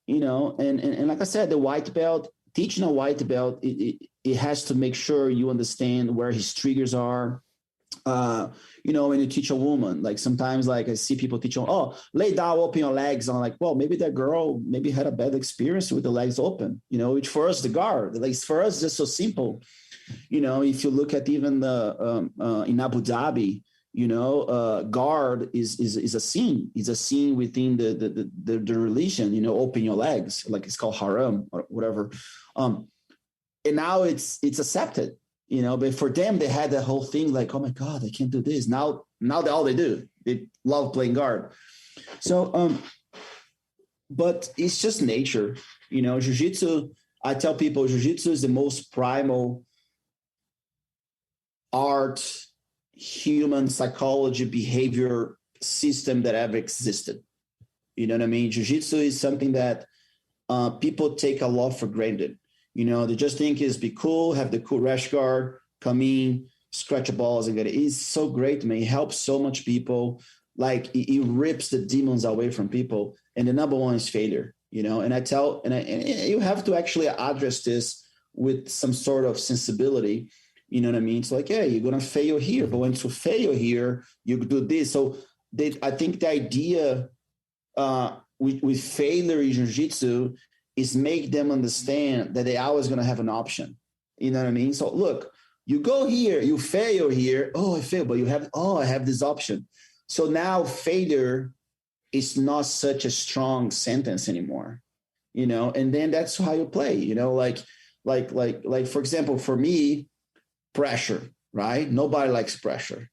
And like I said, the white belt, teaching a white belt, it has to make sure you understand where his triggers are. When you teach a woman, sometimes I see people teach, lay down, open your legs. I'm like, well, maybe that girl had a bad experience with the legs open, which for us, the guard, for us, it's so simple. If you look at even the in Abu Dhabi, guard is a scene. It's a scene within the religion. Open your legs, it's called haram or whatever. And now it's accepted. But for them, they had that whole thing oh my God, I can't do this. Now all they do, they love playing guard. So, but it's just nature. Jiu-jitsu, I tell people, jiu-jitsu is the most primal art, human psychology, behavior system that ever existed. You know what I mean? Jiu-jitsu is something that people take a lot for granted. They just think is be cool, have the cool rash guard, come in, scratch the balls and get it. It's so great, man. It helps so much people. It rips the demons away from people. And the number one is failure, and you have to actually address this with some sort of sensibility. You know what I mean? It's yeah, you're going to fail here, but once you fail here, you do this. So I think the idea with failure in jiu-jitsu is make them understand that they're always going to have an option. You know what I mean? So look, you go here, you fail here. Oh, I failed, but I have this option. So now failure is not such a strong sentence anymore, and then that's how you play, like for example, for me, pressure, right? Nobody likes pressure,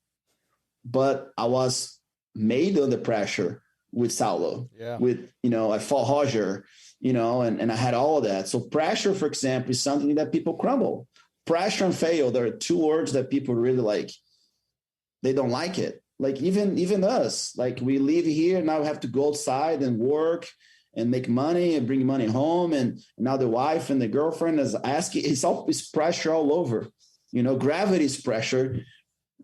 but I was made under pressure with Saulo, with, I fought Roger, and I had all of that. So pressure, for example, is something that people crumble. Pressure and fail, there are two words that people really they don't like it. Even us, we live here, now we have to go outside and work and make money and bring money home. And now the wife and the girlfriend is asking, it's pressure all over, gravity is pressure,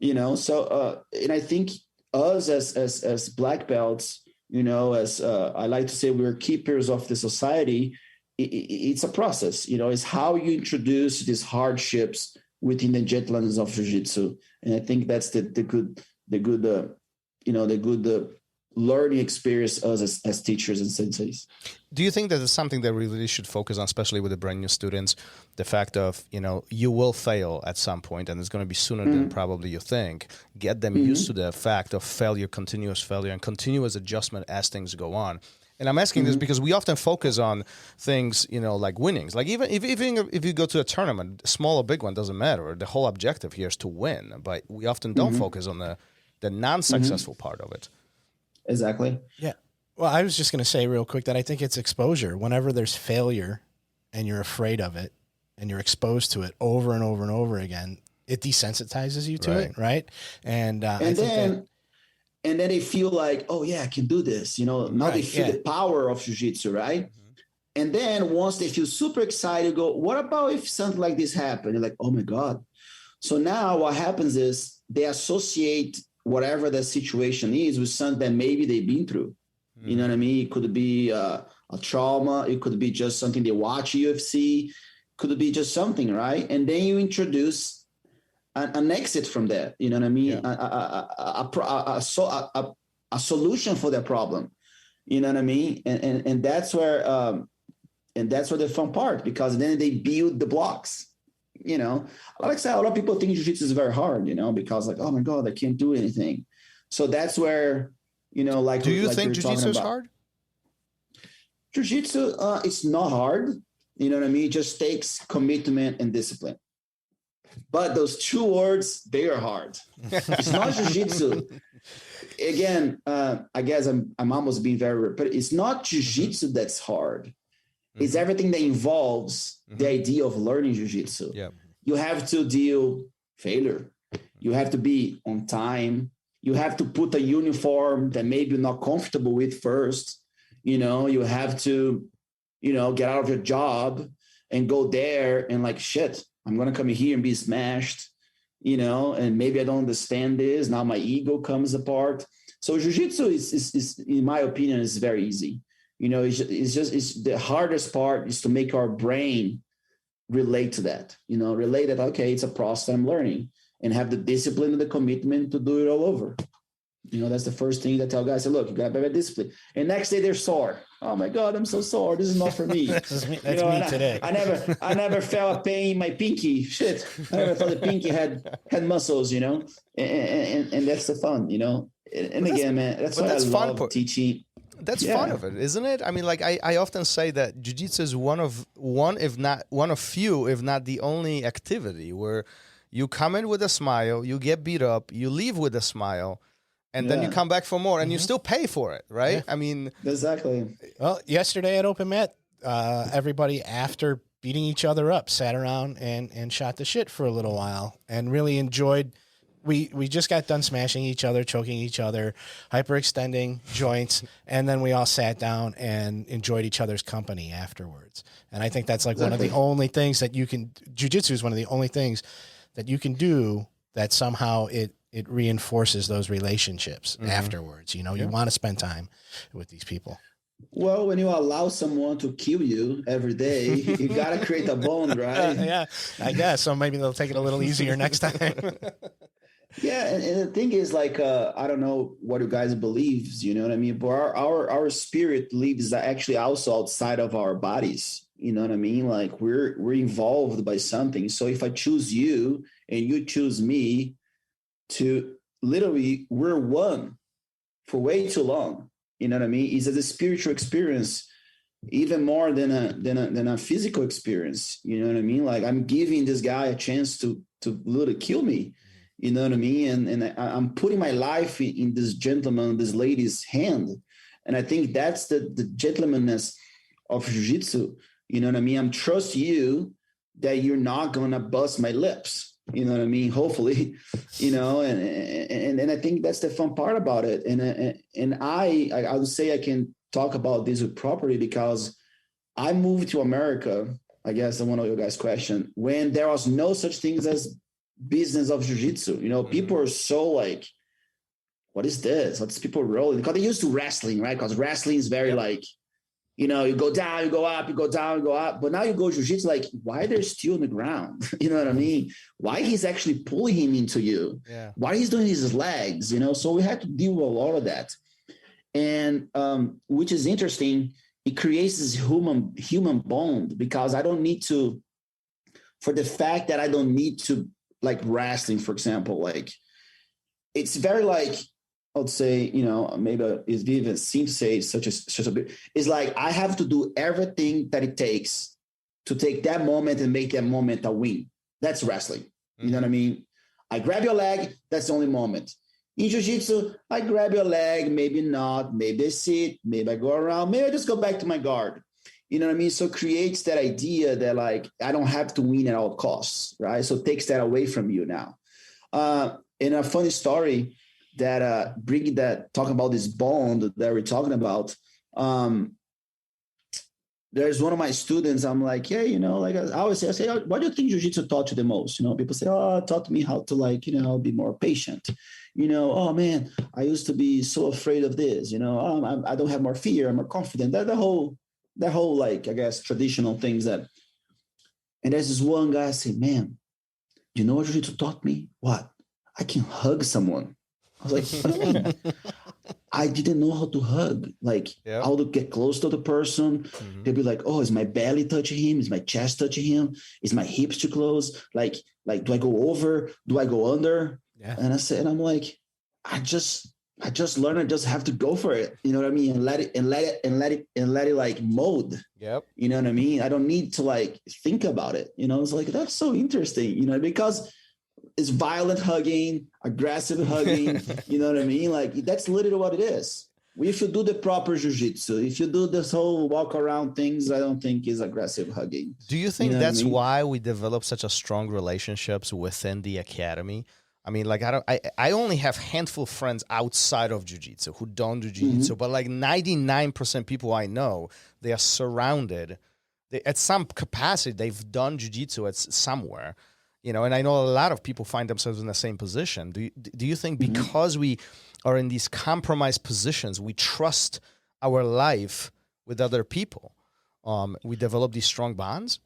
so, and I think us as black belts, as I like to say, we're keepers of the society. it's a process, it's how you introduce these hardships within the gentleness of jiu-jitsu. And I think that's the good learning experience us as teachers and senseis. Do you think that is something that we really should focus on, especially with the brand new students? The fact of, you will fail at some point, and it's going to be sooner than probably you think. Get them used to the fact of failure, continuous failure, and continuous adjustment as things go on. And I'm asking this because we often focus on things, like winnings. Like even if you go to a tournament, small or big one, doesn't matter. The whole objective here is to win. But we often don't focus on the non-successful part of it. Exactly. Yeah. Well, I was just going to say real quick that I think it's exposure. Whenever there's failure and you're afraid of it and you're exposed to it over and over and over again, it desensitizes you to it, right? And then they feel like, oh yeah, I can do this. Now they feel the power of jiu-jitsu, right? And then once they feel super excited, go, what about if something like this happened? You're like, oh my God. So now what happens is they associate whatever the situation is with something that maybe they've been through. You know what I mean? It could be a trauma. It could be just something they watch UFC. Could be just something, right? And then you introduce an exit from that. You know what I mean? Yeah. A solution for that problem. You know what I mean? And that's where the fun part, because then they build the blocks. Like I said, a lot of people think jiu-jitsu is very hard, because like, oh my God, I can't do anything. So that's where, like. Do you like think jiu-jitsu is hard? Jiu-jitsu, it's not hard. You know what I mean? It just takes commitment and discipline. But those two words, they are hard. It's not jiu-jitsu. Again, I guess I'm almost being very, but it's not jiu-jitsu that's hard. It's everything that involves the idea of learning jiu-jitsu. Yeah. You have to deal failure. You have to be on time. You have to put a uniform that maybe you're not comfortable with first. You have to, get out of your job and go there and like, shit, I'm going to come here and be smashed, and maybe I don't understand this. Now my ego comes apart. So jiu-jitsu is in my opinion, is very easy. It's the hardest part is to make our brain relate to that, relate that, okay, it's a process I'm learning, and have the discipline and the commitment to do it all over. That's the first thing that I tell guys. I say, look, you got to have discipline. And next day they're sore. Oh my God, I'm so sore. This is not for me. That's me today. I never felt a pain in my pinky. Shit. I never thought the pinky had muscles, and that's the fun, And again, man, that's what I love teaching. That's fun of it, isn't it? I mean, like I often say that jiu-jitsu is one of few, if not the only activity where you come in with a smile, you get beat up, you leave with a smile, and then you come back for more, and you still pay for it, right? Yeah. I mean, exactly. Well, yesterday at Open Mat, everybody, after beating each other up, sat around and shot the shit for a little while and really enjoyed. We just got done smashing each other, choking each other, hyperextending joints, and then we all sat down and enjoyed each other's company afterwards. And I think that's like one of the only things that you can. Jiu-jitsu is one of the only things that you can do that somehow it reinforces those relationships afterwards. You want to spend time with these people. Well, when you allow someone to kill you every day, you got to create a bond, right? Yeah, I guess. So maybe they'll take it a little easier next time. Yeah, and the thing is, like, I don't know what you guys believes, you know what I mean? But our spirit lives actually also outside of our bodies, you know what I mean? Like, we're involved by something. So if I choose you and you choose me, to literally, we're one for way too long. You know what I mean? It's a spiritual experience, even more than a physical experience. You know what I mean? Like, I'm giving this guy a chance to literally kill me. You know what I mean? And I'm putting my life in this gentleman, this lady's hand. And I think that's the gentlemanness of jiu-jitsu. You know what I mean? I'm trust you that you're not going to bust my lips. You know what I mean? Hopefully, and I think that's the fun part about it. And I would say I can talk about this with property because I moved to America, I guess one of your guys' question, when there was no such things as business of jiu-jitsu. People are so like, what is this? What's people rolling? Because they used to wrestling, right? Because wrestling is very like, You know, you go down, you go up, you go down, you go up. But now you go jiu-jitsu, like, why they're still on the ground? You know what I mean? Why he's actually pulling him into you? Yeah. Why he's doing his legs, you know? So we had to deal with a lot of that. And which is interesting. It creates this human bond, because I don't need to, for the fact that I don't need to, like wrestling, for example, like it's very like, I'd say, you know, maybe it's even seems to say such a bit. It's like I have to do everything that it takes to take that moment and make that moment a win. That's wrestling. You know what I mean? I grab your leg. That's the only moment. In jiu-jitsu, I grab your leg, maybe not, maybe I sit, maybe I go around, maybe I just go back to my guard. You know what I mean? So it creates that idea that like I don't have to win at all costs, right? So it takes that away from you now. In a funny story, that talking about this bond that we're talking about, there's one of my students, I'm like, yeah, you know, like I always say, what do you think jiu-jitsu taught you the most? You know, people say, oh, it taught me how to, like, you know, be more patient. You know, oh man, I used to be so afraid of this, you know, I don't have more fear, I'm more confident. That whole like, I guess, traditional things that, and there's this one guy say, man, you know what jiu-jitsu taught me? What? I can hug someone. I was like, what do you mean? I didn't know how to hug, like how to get close to the person. They'd be like, oh, is my belly touching him? Is my chest touching him? Is my hips too close? Like, do I go over? Do I go under? Yeah. And I'm like, I just learned. I just have to go for it. You know what I mean? And let it like mold. Yep. You know what I mean? I don't need to like think about it. You know, it's like, that's so interesting, you know, because it's violent hugging, aggressive hugging. You know what I mean? Like, that's literally what it is. If you do the proper jiu-jitsu, if you do this whole walk around things, I don't think is aggressive hugging. Do you think that's why we develop such a strong relationships within the academy? I mean, like, I only have handful of friends outside of jiu-jitsu who don't do jiu-jitsu, but like 99% people I know, they are surrounded. At some capacity, they've done jiu-jitsu at somewhere. You know, and I know a lot of people find themselves in the same position. Do you think because we are in these compromised positions, we trust our life with other people, we develop these strong bonds?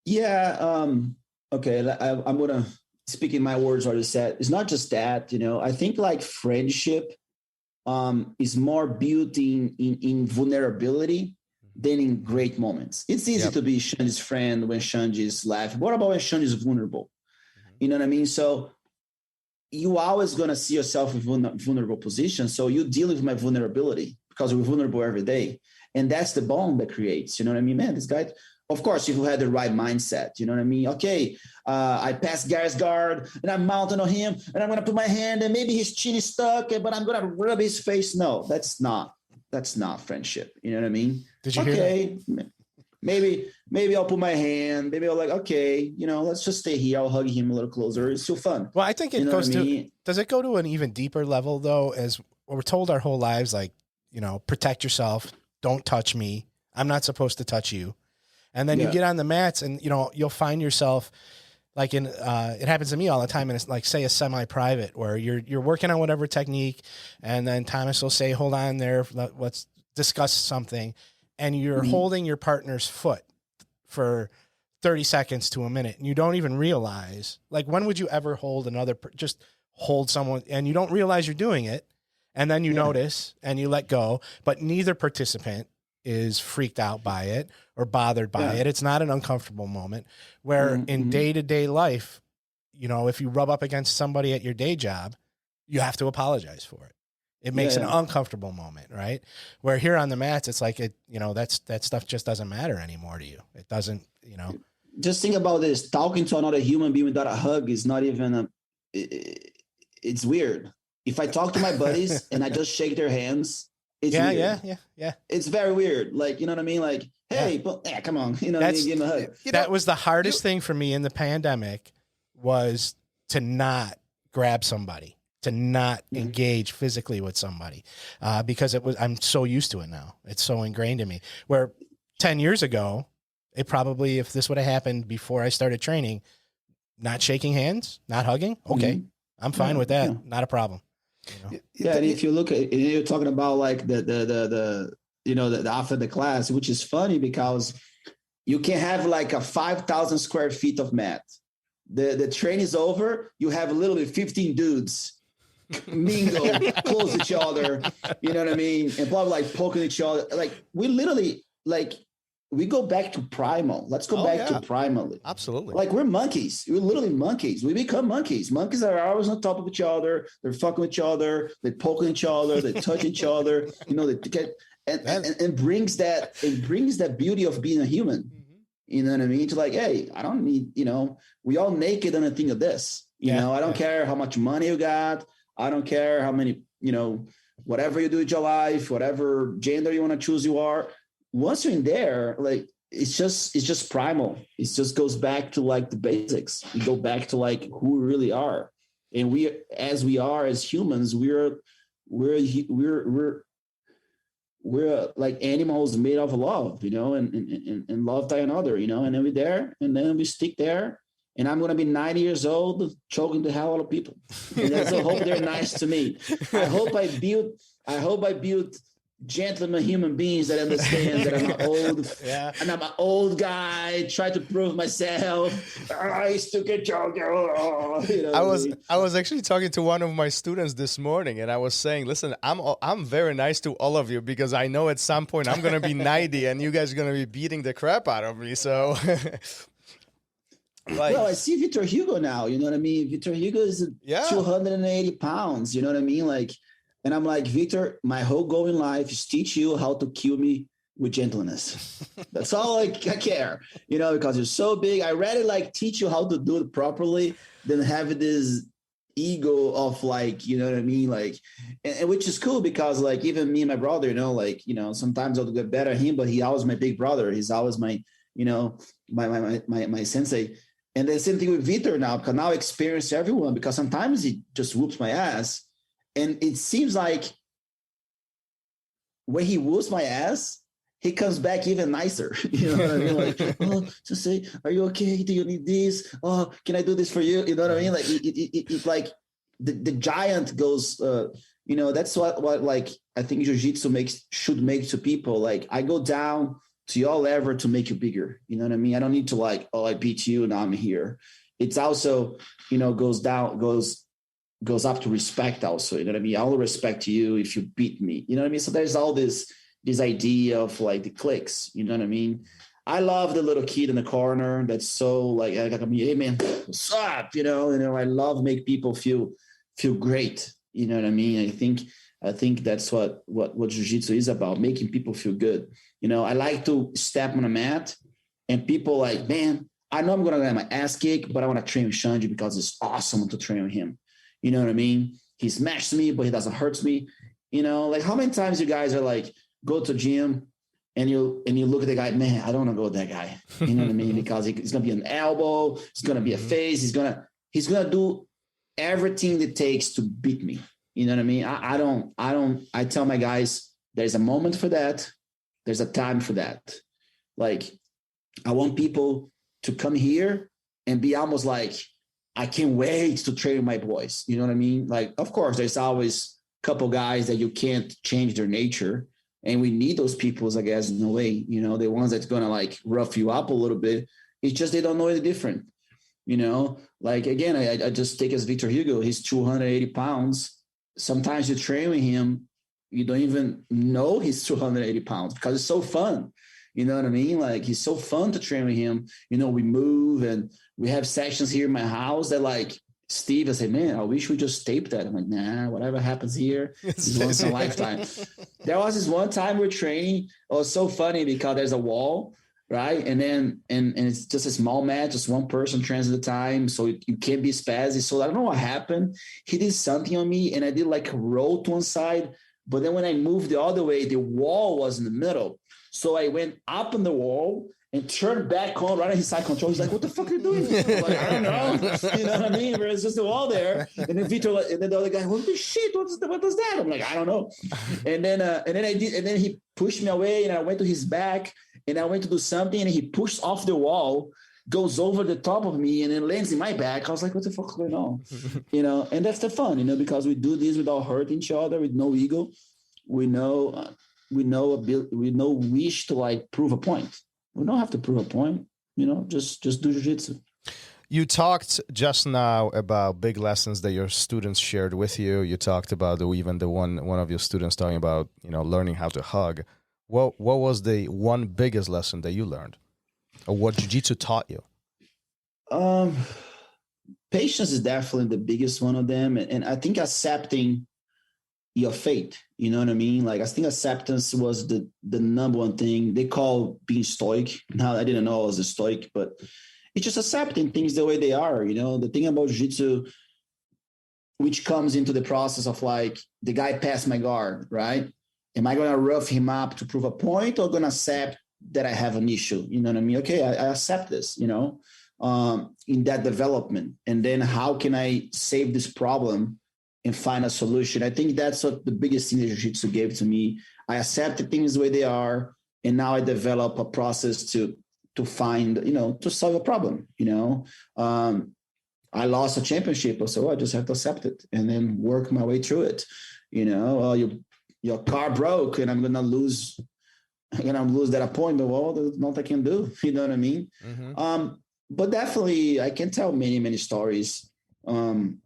Yeah. Okay. I'm going to speak in my words already said. It's not just that, you know, I think like friendship is more built in vulnerability than in great moments. It's easy to be Xande's friend when Xande is laughing. What about when Xande is vulnerable? You know what I mean? So you always going to see yourself in vulnerable position. So you deal with my vulnerability because we're vulnerable every day. And that's the bond that creates, you know what I mean? Man, this guy, of course, if you had the right mindset, you know what I mean? Okay, I passed Gary's guard and I'm mounting on him and I'm going to put my hand and maybe his chin is stuck, but I'm going to rub his face. No, that's not friendship. You know what I mean? Did you hear that? Maybe I'll put my hand. Maybe I'll like, okay, you know, let's just stay here. I'll hug him a little closer. It's still fun. Well, I think it goes to, does it go to an even deeper level though, as we're told our whole lives, like, you know, protect yourself. Don't touch me. I'm not supposed to touch you. And then you get on the mats and, you know, you'll find yourself like it happens to me all the time. And it's like, say a semi-private where you're working on whatever technique. And then Thomas will say, hold on there. Let's discuss something. And you're holding your partner's foot for 30 seconds to a minute. And you don't even realize, like, when would you ever hold just hold someone and you don't realize you're doing it. And then you notice and you let go, but neither participant is freaked out by it or bothered by it. It's not an uncomfortable moment where in day-to-day life, you know, if you rub up against somebody at your day job, you have to apologize for it. It makes an uncomfortable moment, right? Where here on the mats, it's like, that stuff just doesn't matter anymore to you. It doesn't, you know. Just think about this. Talking to another human being without a hug is not even it's weird. If I talk to my buddies and I just shake their hands, it's weird. Yeah. It's very weird. Like, you know what I mean? Like, hey, come on. You know what I mean? Give him a hug. That was the hardest thing for me in the pandemic, was to not grab somebody, to not engage physically with somebody, because I'm so used to it now. It's so ingrained in me. Where 10 years ago, it probably, if this would have happened before I started training, not shaking hands, not hugging, okay, I'm fine with that. Not a problem. You know? Yeah, and if you look at, you're talking about like the after the class, which is funny because you can have like a 5,000 square feet of mat. The train is over. You have literally 15 dudes mingle, close each other. You know what I mean? And probably like poking each other. Like we literally we go back to primal. Let's go back to primal. Absolutely. Like we're monkeys. We're literally monkeys. We become monkeys. Monkeys are always on top of each other. They're fucking with each other. They're poking each other. They touch each other. They get and brings that beauty of being a human. You know what I mean? To like, hey, I don't need, we all naked on a thing of this. I don't care how much money you got. I don't care how many, whatever you do with your life, whatever gender you want to choose you are. Once you're in there, like it's just primal. It just goes back to like the basics. You go back to like who we really are. And we are as humans, we're like animals made of love, and love to another, and then we're there, and then we stick there. And I'm going to be 90 years old, choking the hell out of people. And I hope they're nice to me. I hope I built gentlemen human beings that understand that I'm an old, and I'm an old guy, try to prove myself. I still get joking. I was actually talking to one of my students this morning, and I was saying, listen, I'm very nice to all of you because I know at some point I'm going to be 90 and you guys are going to be beating the crap out of me. So well, I see Victor Hugo now, you know what I mean? Victor Hugo is 280 pounds, you know what I mean? Like, and I'm like, Victor, my whole goal in life is teach you how to kill me with gentleness. That's all I care, because you're so big. I rather like teach you how to do it properly than have this ego of like, you know what I mean? Like, and which is cool because like even me and my brother, sometimes I'll get better at him, but he always my big brother. He's always my, my sensei. And the same thing with Victor now, because now I experience everyone because sometimes he just whoops my ass. And it seems like when he whoops my ass, he comes back even nicer. You know what I mean? Like, just say, are you okay? Do you need this? Oh, can I do this for you? You know what I mean? Like, it like the giant goes, that's what like, I think Jiu-Jitsu should make to people. Like, I go down to your level to make you bigger. You know what I mean? I don't need to like, I beat you, now I'm here. It's also, goes up to respect also, you know what I mean? I will respect you if you beat me, you know what I mean? So there's all this idea of like the clicks, you know what I mean? I love the little kid in the corner that's so like, hey man, what's up? I love make people feel great, you know what I mean? I think that's what Jiu-Jitsu is about, making people feel good. I like to step on a mat and people like, man, I know I'm going to get my ass kicked, but I want to train with Xande because it's awesome to train with him. You know what I mean? He smashes me, but he doesn't hurt me. Like how many times you guys are like, go to gym and you look at the guy, man, I don't want to go with that guy. You know what I mean? Because it's going to be an elbow. It's going to be a face. He's going to do everything it takes to beat me. You know what I mean? I tell my guys, there's a moment for that. There's a time for that. Like, I want people to come here and be almost like, I can't wait to train with my boys. You know what I mean? Like, of course, there's always a couple guys that you can't change their nature. And we need those people, I guess, in a way, the ones that's going to like rough you up a little bit. It's just, they don't know any different, like, again, I just take as Victor Hugo, he's 280 pounds. Sometimes you train with him, you don't even know he's 280 pounds because it's so fun. You know what I mean? Like, he's so fun to train with him. We move and we have sessions here in my house that like Steve, I say, man, I wish we just taped that. I'm like, nah, whatever happens here is once in a lifetime. There was this one time we're training. Oh, it's so funny because there's a wall, right? And it's just a small mat, just one person trains at a time. So you can't be spazzy. So I don't know what happened. He did something on me and I did like a roll to one side. But then when I moved the other way, the wall was in the middle. So I went up on the wall and turned back on right at his side control. He's like, what the fuck are you doing? I'm like, I don't know. You know what I mean? But it's just the wall there. And then Victor, and then the other guy, what the shit? What was that? I'm like, I don't know. And then I did, and then he pushed me away and I went to his back and I went to do something and he pushed off the wall, goes over the top of me and then lands in my back. I was like, what the fuck is going on? And that's the fun, because we do this without hurting each other, with no ego. We know, no wish to like prove a point. We don't have to prove a point, just do jiu-jitsu. You talked just now about big lessons that your students shared with you. You talked about even the one of your students talking about, learning how to hug. What was the one biggest lesson that you learned, or what jiu-jitsu taught you? Patience is definitely the biggest one of them. And I think accepting your fate, you know what I mean? Like, I think acceptance was the number one thing. They call being stoic. Now, I didn't know I was a stoic, but it's just accepting things the way they are. The thing about jiu-jitsu, which comes into the process of like, the guy passed my guard, right? Am I going to rough him up to prove a point, or going to accept that I have an issue? You know what I mean? Okay, I accept this, in that development. And then how can I save this problem and find a solution? I think that's what the biggest thing that jiu-jitsu gave to me. I accepted things the way they are, and now I develop a process to find, to solve a problem. I lost a championship, so I just have to accept it and then work my way through it. Your car broke and I'm gonna lose that appointment. Well, there's nothing I can do. You know what I mean? Mm-hmm. But definitely, I can tell many, many stories to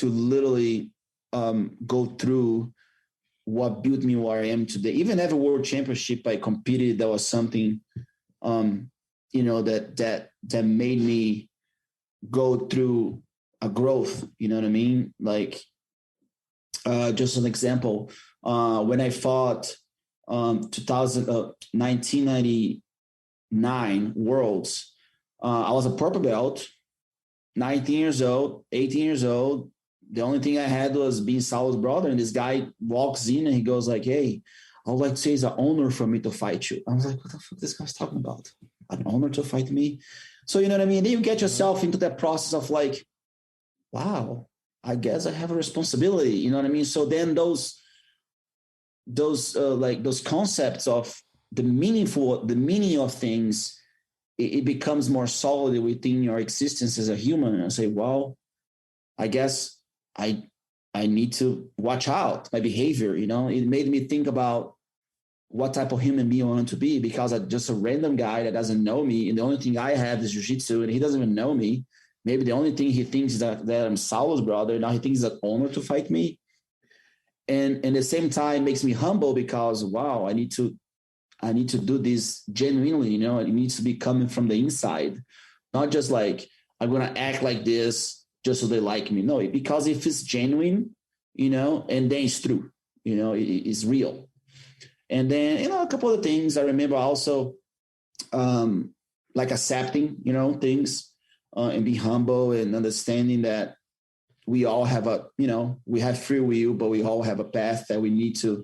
literally go through what built me where I am today. Even every world championship I competed, that was something, that made me go through a growth. You know what I mean? Like, just an example, when I fought 1999 Worlds, I was a purple belt, 19 years old, 18 years old. The only thing I had was being Saul's brother. And this guy walks in and he goes like, hey, I would like to say it's an honor for me to fight you. I was like, what the fuck this guy's talking about? An honor to fight me? So, you know what I mean? Then you get yourself into that process of like, wow, I guess I have a responsibility. You know what I mean? So then those concepts of the meaning of things, it becomes more solid within your existence as a human. And I say, well, I guess I need to watch out my behavior. It made me think about what type of human being I want to be, because I'm just a random guy that doesn't know me. And the only thing I have is jiu-jitsu, and he doesn't even know me. Maybe the only thing he thinks is that I'm Saul's brother. Now he thinks it's an honor to fight me. And at the same time makes me humble, because, wow, I need to do this genuinely. It needs to be coming from the inside, not just like, I'm going to act like this just so they like me. No, because if it's genuine, and then it's true, it's real. And then, a couple of things I remember also, like accepting, things, and be humble and understanding that we all have we have free will, but we all have a path that we need to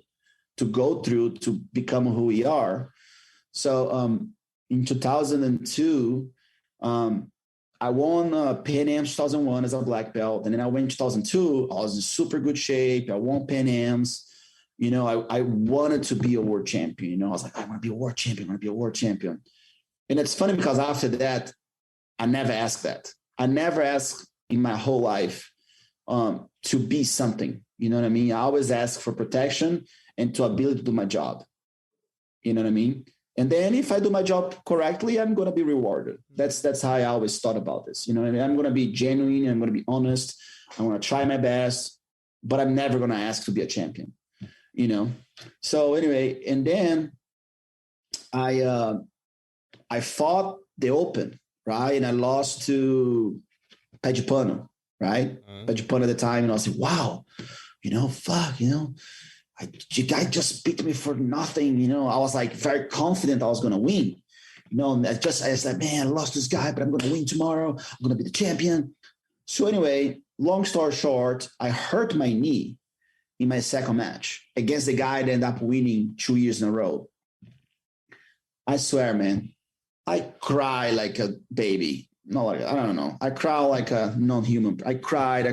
go through to become who we are. So in 2002, I won Pan Am 2001 as a black belt. And then I went in 2002, I was in super good shape. I won Pan Ams. I wanted to be a world champion. I was like, I want to be a world champion. I want to be a world champion. And it's funny because after that, I never asked that. I never asked in my whole life to be something. You know what I mean? I always ask for protection and to ability to do my job. You know what I mean? And then if I do my job correctly, I'm going to be rewarded. That's how I always thought about this. You know what I mean? I'm going to be genuine. I'm going to be honest. I'm going to try my best, but I'm never going to ask to be a champion. So anyway, and then I fought the Open, right? And I lost to Pejipano, right? Pejipano at the time. And I was like, wow, fuck, you guys just beat me for nothing. I was like very confident I was going to win. And I said, man, I lost this guy, but I'm going to win tomorrow. I'm going to be the champion. So anyway, long story short, I hurt my knee in my second match against the guy that ended up winning 2 years in a row. I swear, man, I cry like a baby. No, like, I don't know. I cry like a non-human. I cried.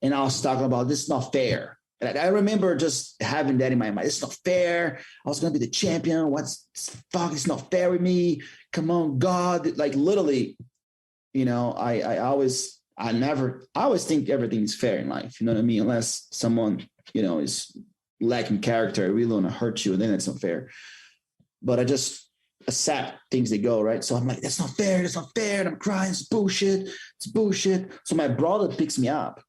And I was talking about, this is not fair. And I remember just having that in my mind. It's not fair. I was going to be the champion. It's not fair with me. Come on, God. Like literally, I always think everything is fair in life. You know what I mean? Unless someone, is lacking character, I really want to hurt you, and then it's unfair. But I just accept things that go, right? So I'm like, that's not fair, and I'm crying, it's bullshit. So my brother picks me up,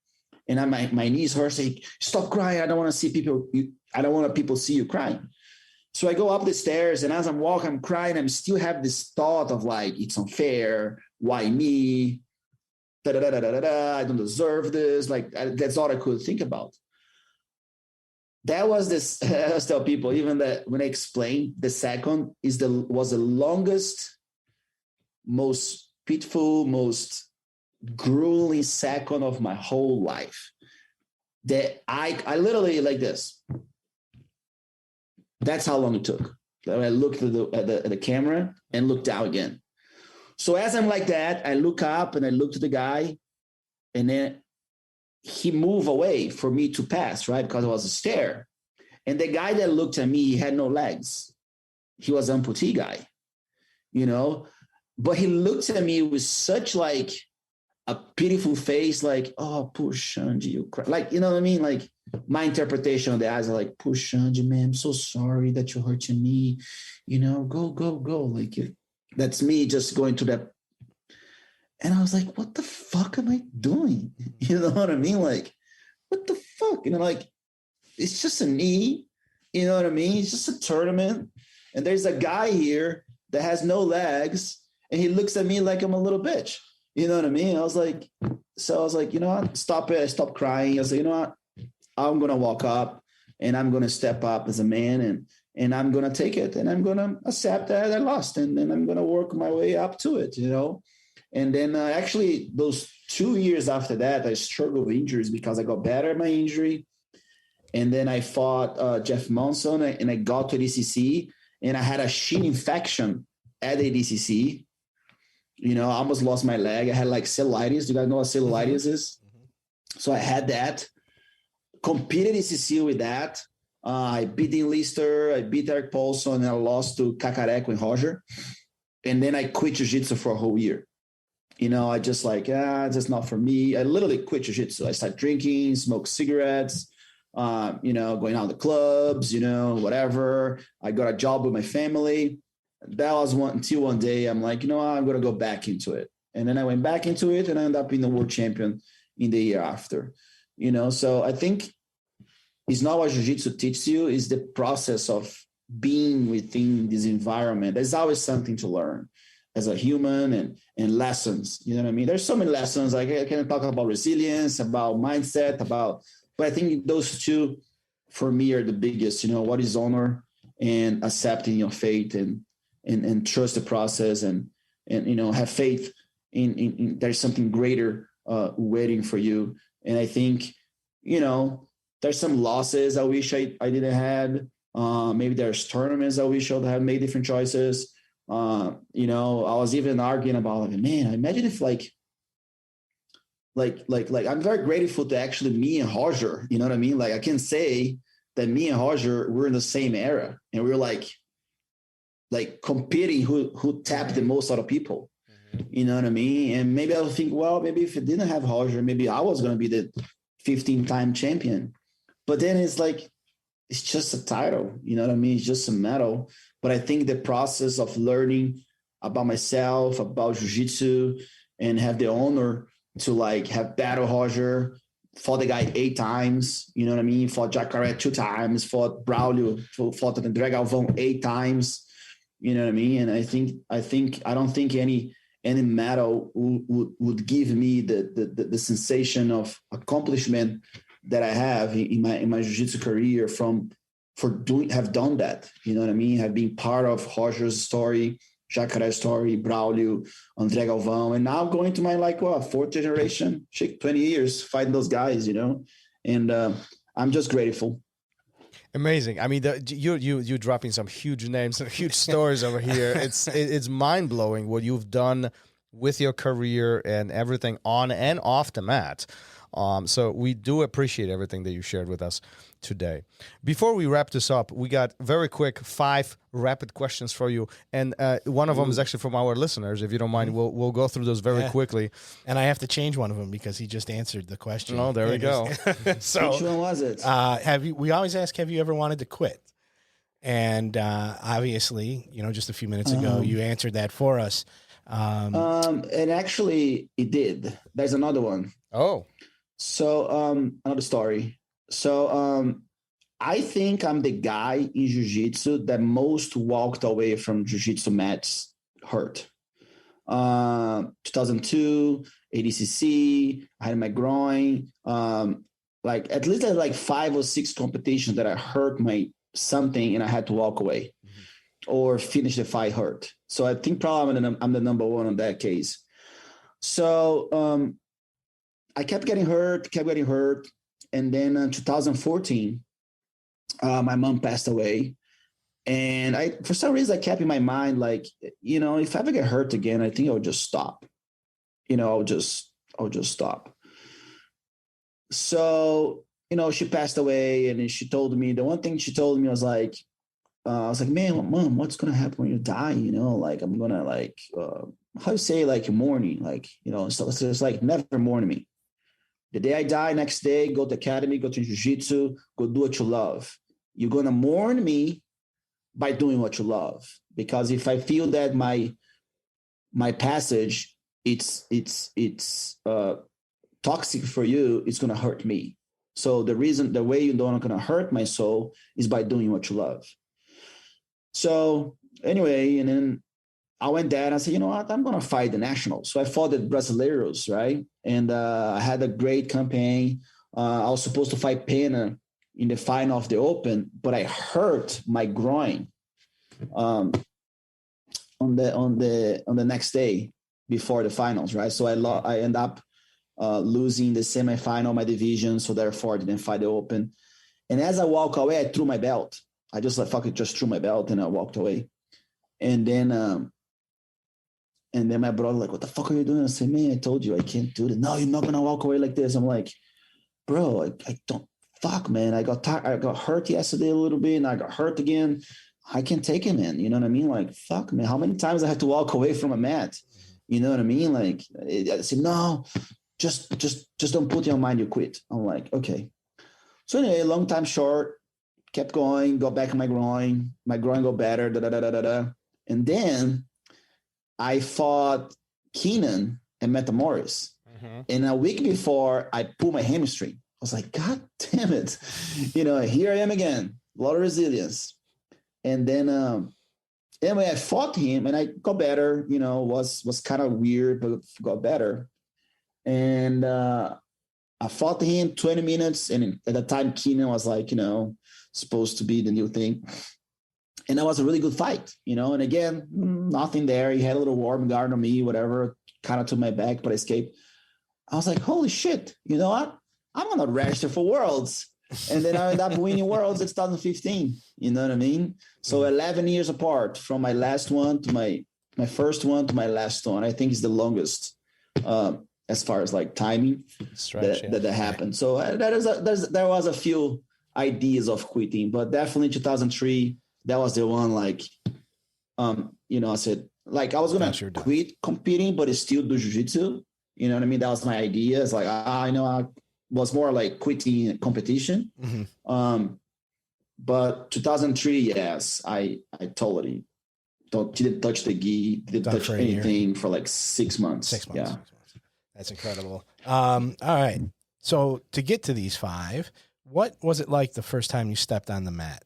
and my knees hurt, say, stop crying, I don't want to see people see you crying. So I go up the stairs, and as I'm walking, I'm crying, I still have this thought of like, it's unfair, why me? I don't deserve this. Like, that's all I could think about. That was this. I always tell people, even that when I explain, the second was the longest, most pitiful, most grueling second of my whole life. That I literally like this. That's how long it took. I looked at the camera and looked down again. So as I'm like that, I look up and I look to the guy, and then he moved away for me to pass, right? Because it was a stair. And the guy that looked at me, he had no legs. He was an amputee guy, but he looked at me with such like a pitiful face, like, oh, poor Xande, you cry. Like, you know what I mean? Like, my interpretation of the eyes are like, poor Xande, man, I'm so sorry that you're hurting me. Go. Like, that's me just going to that. And I was like, what the fuck am I doing? You know what I mean? Like, what the fuck? Like, it's just a knee. You know what I mean? It's just a tournament. And there's a guy here that has no legs, and he looks at me like I'm a little bitch. You know what I mean? I was like, you know what? Stop it. I stopped crying. I said, you know what? I'm going to walk up, and I'm going to step up as a man, and I'm going to take it, and I'm going to accept that I lost, and then I'm going to work my way up to it, And then actually those 2 years after that, I struggled with injuries because I got better at my injury. And then I fought Jeff Monson, and I got to ADCC, and I had a shin infection at ADCC. I almost lost my leg. I had like cellulitis. Do you guys know what cellulitis is? Mm-hmm. So I had that. Competed ADCC with that. I beat Dean Lister. I beat Eric Paulson, and I lost to Cacareco and Roger. And then I quit Jiu-Jitsu for a whole year. I just like, it's just not for me. I literally quit Jiu-Jitsu. I started drinking, smoke cigarettes, going out to clubs, whatever. I got a job with my family. That was until one day I'm like, I'm going to go back into it. And then I went back into it, and I ended up being the world champion in the year after, So I think it's not what Jiu-Jitsu teaches you, it's the process of being within this environment. There's always something to learn as a human, and lessons, you know what I mean? There's so many lessons. Like, I can talk about resilience, about mindset, but I think those two for me are the biggest, what is honor and accepting your fate, and trust the process, and have faith in there's something greater waiting for you. And I think, there's some losses I wish I didn't have. Maybe there's tournaments I wish I would have made different choices. I was even arguing about, like, man, imagine if like I'm very grateful to actually me and Roger, you know what I mean? Like, I can say that me and Roger were in the same era, and we were like competing who tapped the most out of people, you know what I mean? And maybe I'll think, well, maybe if it didn't have Roger, maybe I was going to be the 15-time champion. But then it's like, it's just a title, you know what I mean? It's just a medal. But I think the process of learning about myself, about Jiu-Jitsu, and have the honor to like have battle Roger, fought the guy 8 times, you know what I mean? Fought Jacare 2 times, fought Braulio, fought André Galvão 8 times, you know what I mean? And I don't think any medal would give me the sensation of accomplishment that I have in my Jiu-Jitsu career have done that, you know what I mean? Have been part of Roger's story, Jacare's story, Braulio, André Galvão, and now going to my 4th generation, 20 years fighting those guys, and I'm just grateful. Amazing. I mean, you dropping some huge names, some huge stories over here. It's mind blowing what you've done with your career and everything on and off the mat. So we do appreciate everything that you shared with us today. Before we wrap this up, we got very quick 5 rapid questions for you, and one of them is actually from our listeners. If you don't mind, we'll go through those very quickly. And I have to change one of them because he just answered the question. Oh, there we go. So, which one was it? we always ask, have you ever wanted to quit? And obviously, just a few minutes ago, you answered that for us. And actually, it did. There's another one. Oh. So, another story. So, I think I'm the guy in Jiu-Jitsu that most walked away from Jiu-Jitsu mats hurt. 2002, ADCC, I had my groin. At least I had 5 or 6 competitions that I hurt my something and I had to walk away or finish the fight hurt. So I think probably I'm the number one in that case. So, I kept getting hurt. And then in 2014, my mom passed away. And for some reason, I kept in my mind, if I ever get hurt again, I think I'll just stop. I'll just stop. So, she passed away, and she told me, the one thing she told me was like, man, Mom, what's going to happen when you die? I'm going to how you say, mourning, so it's just never mourn me. The day I die, next day, go to academy, go to jiu-jitsu, go do what you love. You're going to mourn me by doing what you love. Because if I feel that my passage, it's toxic for you, it's going to hurt me. So the way you're not going to hurt my soul is by doing what you love. So anyway, and then I went there and I said, you know what, I'm going to fight the nationals. So I fought the Brasileiros, right? And I had a great campaign. I was supposed to fight Pena in the final of the Open, but I hurt my groin on the next day before the finals, right? So I end up losing the semifinal of my division, so therefore I didn't fight the Open. And as I walk away, I threw my belt. I just just threw my belt and I walked away. And then my brother what the fuck are you doing? I said, man, I told you I can't do it. No, you're not gonna walk away like this. I'm like, bro, I don't. Fuck, man. I got hurt yesterday a little bit, and I got hurt again. I can't take it, man. You know what I mean? Fuck, man. How many times I had to walk away from a mat? You know what I mean? I said, no, just don't put in your mind you quit. I'm like, okay. So anyway, long time short, kept going, got back on my groin got better, and then I fought Keenan and Metamoris. And a week before, I pulled my hamstring. I was like, God damn it. Here I am again. A lot of resilience. And then anyway, I fought him and I got better, was kind of weird, but got better. And I fought him 20 minutes. And at the time, Keenan was supposed to be the new thing. And that was a really good fight, and again, nothing there. He had a little warm guard on me, whatever, kind of to my back, but I escaped. I was like, holy shit, you know what? I'm going to register for Worlds. And then I ended up winning Worlds in 2015. You know what I mean? So 11 years apart from my last one to my first one to my last one. I think it's the longest as far as timing that happened. So there was a few ideas of quitting, but definitely 2003, that was the one, I said, I was going to quit competing, but still do jiu-jitsu. You know what I mean? That was my idea. It's I was more quitting competition. But 2003, yes, I totally didn't touch the gi, didn't touch anything for 6 months. 6 months. Yeah. 6 months. That's incredible. All right. So to get to these 5, what was it like the first time you stepped on the mat?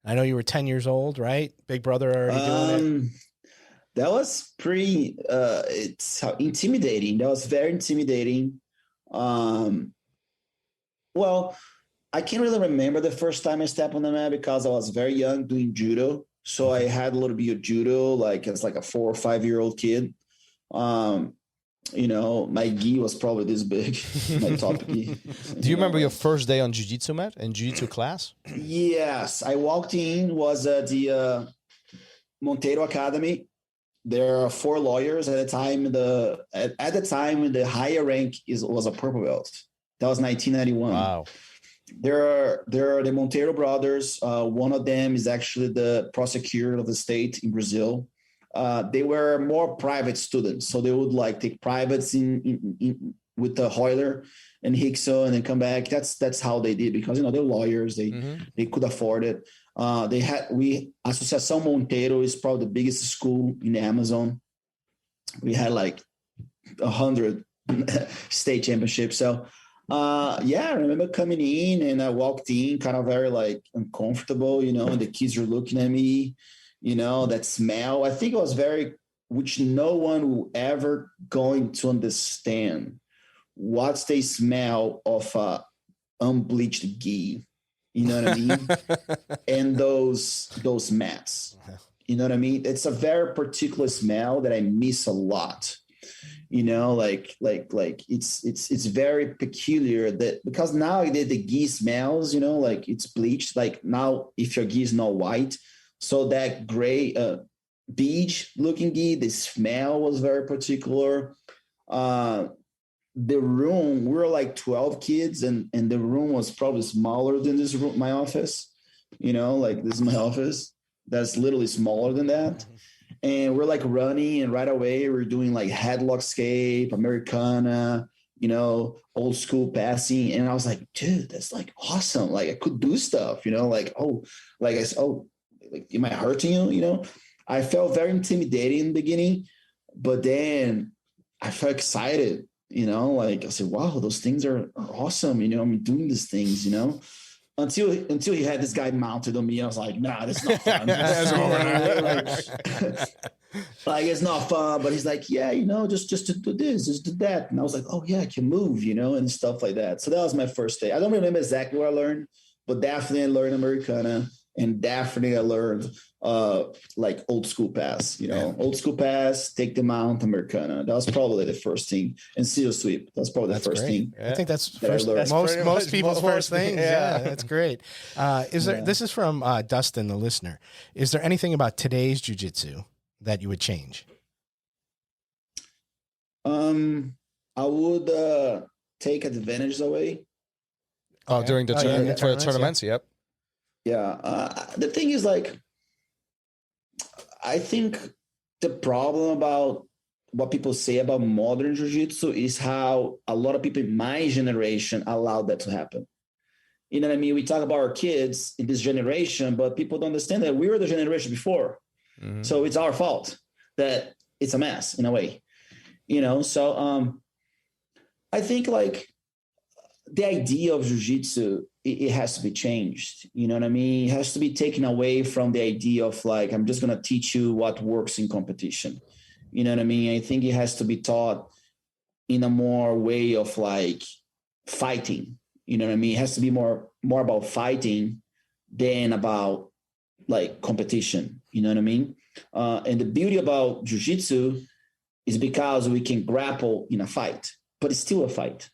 I know you were 10 years old, right? Big brother already doing it. That was pretty it's intimidating. That was very intimidating. Well, I can't really remember the first time I stepped on the mat because I was very young doing judo. So I had a little bit of judo, as a 4 or 5 year old kid. My gi was probably this big, my top gi. Do you remember your first day on jiu-jitsu mat and jiu-jitsu class? Yes. I walked in, was at the Monteiro Academy. there are 4 lawyers at the time. At the time, the higher rank was a purple belt. That was 1991. Wow. There are the Monteiro brothers. One of them is actually the prosecutor of the state in Brazil. They were more private students, so they would like take privates in with the Euler and Hickson and then come back. That's how they did, because they're lawyers. They could afford it. Associação Monteiro is probably the biggest school in the Amazon. We had like 100 state championships. So I remember coming in, and I walked in kind of very like uncomfortable, and the kids were looking at me, that smell. I think it was which no one will ever going to understand what's the smell of unbleached ghee. You know what I mean? And those mats. You know what I mean? It's a very particular smell that I miss a lot. Like it's very peculiar, that because now the ghee smells, like it's bleached. Like now, if your ghee is not white, so that gray beige looking ghee, the smell was very particular. The room, we were like 12 kids, and the room was probably smaller than this room, my office. Like this is my office. That's literally smaller than that. And we're like running, and right away we're doing like headlock escape, Americana, old school passing. And I was like, dude, that's like awesome. Like I could do stuff, like am I hurting you? I felt very intimidating in the beginning, but then I felt excited, like I said, wow, those things are awesome. I'm doing these things, until he had this guy mounted on me. I was like, nah, that's not fun. Like it's not fun. But he's like, yeah, just to do this, just do that. And I was like, oh yeah, I can move, and stuff like that. So that was my first day. I don't remember exactly what I learned, but definitely I learned Americana, and definitely I learned like old school pass, old school pass, take the mount, Americana. That was probably the first thing. And seal sweep. That's probably the first thing. I think that's most people's first thing. Yeah, that's great. This is from Dustin, the listener. Is there anything about today's jiu-jitsu that you would change? I would take advantage away. Oh, during the tournaments, yep. Yeah. The thing is, like, I think the problem about what people say about modern jiu-jitsu is how a lot of people in my generation allowed that to happen. You know what I mean? We talk about our kids in this generation, but people don't understand that we were the generation before. Mm-hmm. So it's our fault that it's a mess in a way, So I think like the idea of jiu-jitsu, it has to be changed. You know what I mean? It has to be taken away from the idea of like, I'm just going to teach you what works in competition. You know what I mean? I think it has to be taught in a more way of like fighting. You know what I mean? It has to be more about fighting than about like competition. You know what I mean? And the beauty about jiu-jitsu is because we can grapple in a fight, but it's still a fight,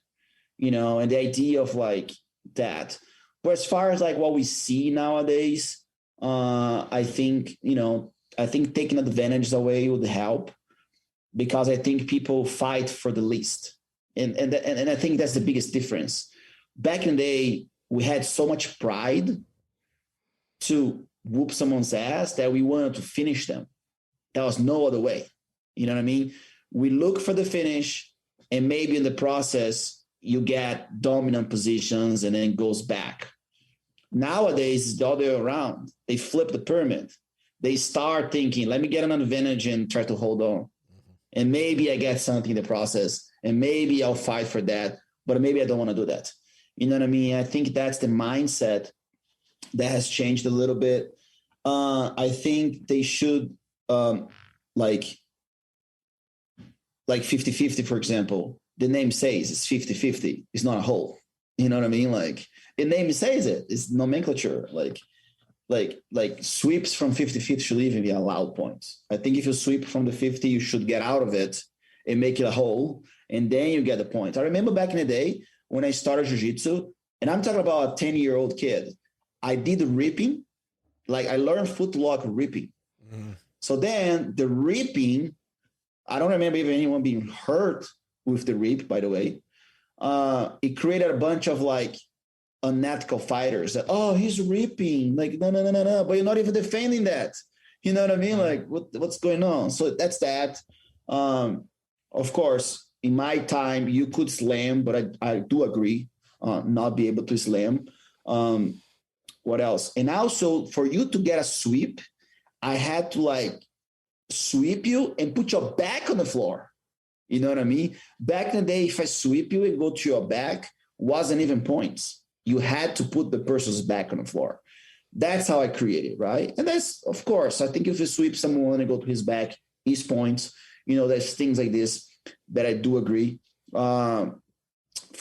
and the idea of like that. But as far as like what we see nowadays, I think taking advantage away would help, because I think people fight for the least. And I think that's the biggest difference. Back in the day, we had so much pride to whoop someone's ass that we wanted to finish them. There was no other way. You know what I mean? We look for the finish, and maybe in the process, you get dominant positions and then goes back. Nowadays, it's the other way around. They flip the pyramid. They start thinking, let me get an advantage and try to hold on. And maybe I get something in the process, and maybe I'll fight for that, but maybe I don't want to do that. You know what I mean? I think that's the mindset that has changed a little bit. I think they should like 50-50, for example. The name says it's 50-50. It's not a whole. You know what I mean? Like the name says it. It's nomenclature. Like sweeps from 50-50 should even be allowed points. I think if you sweep from the 50, you should get out of it and make it a whole, and then you get the points. I remember back in the day when I started jiu-jitsu, and I'm talking about a 10-year-old kid. I did ripping. Like I learned foot lock ripping. So then the ripping, I don't remember even anyone being hurt with the rip, by the way. It created a bunch of like unethical fighters that, oh, he's ripping. Like, no. But you're not even defending that. You know what I mean? Like, what's going on? So that's that. Of course, in my time, you could slam, but I do agree, not be able to slam. What else? And also, for you to get a sweep, I had to like sweep you and put your back on the floor. You know what I mean? Back in the day, if I sweep you and go to your back, wasn't even points. You had to put the person's back on the floor. That's how I created, right? And that's, of course, I think if you sweep someone and go to his back, his points, there's things like this that I do agree. For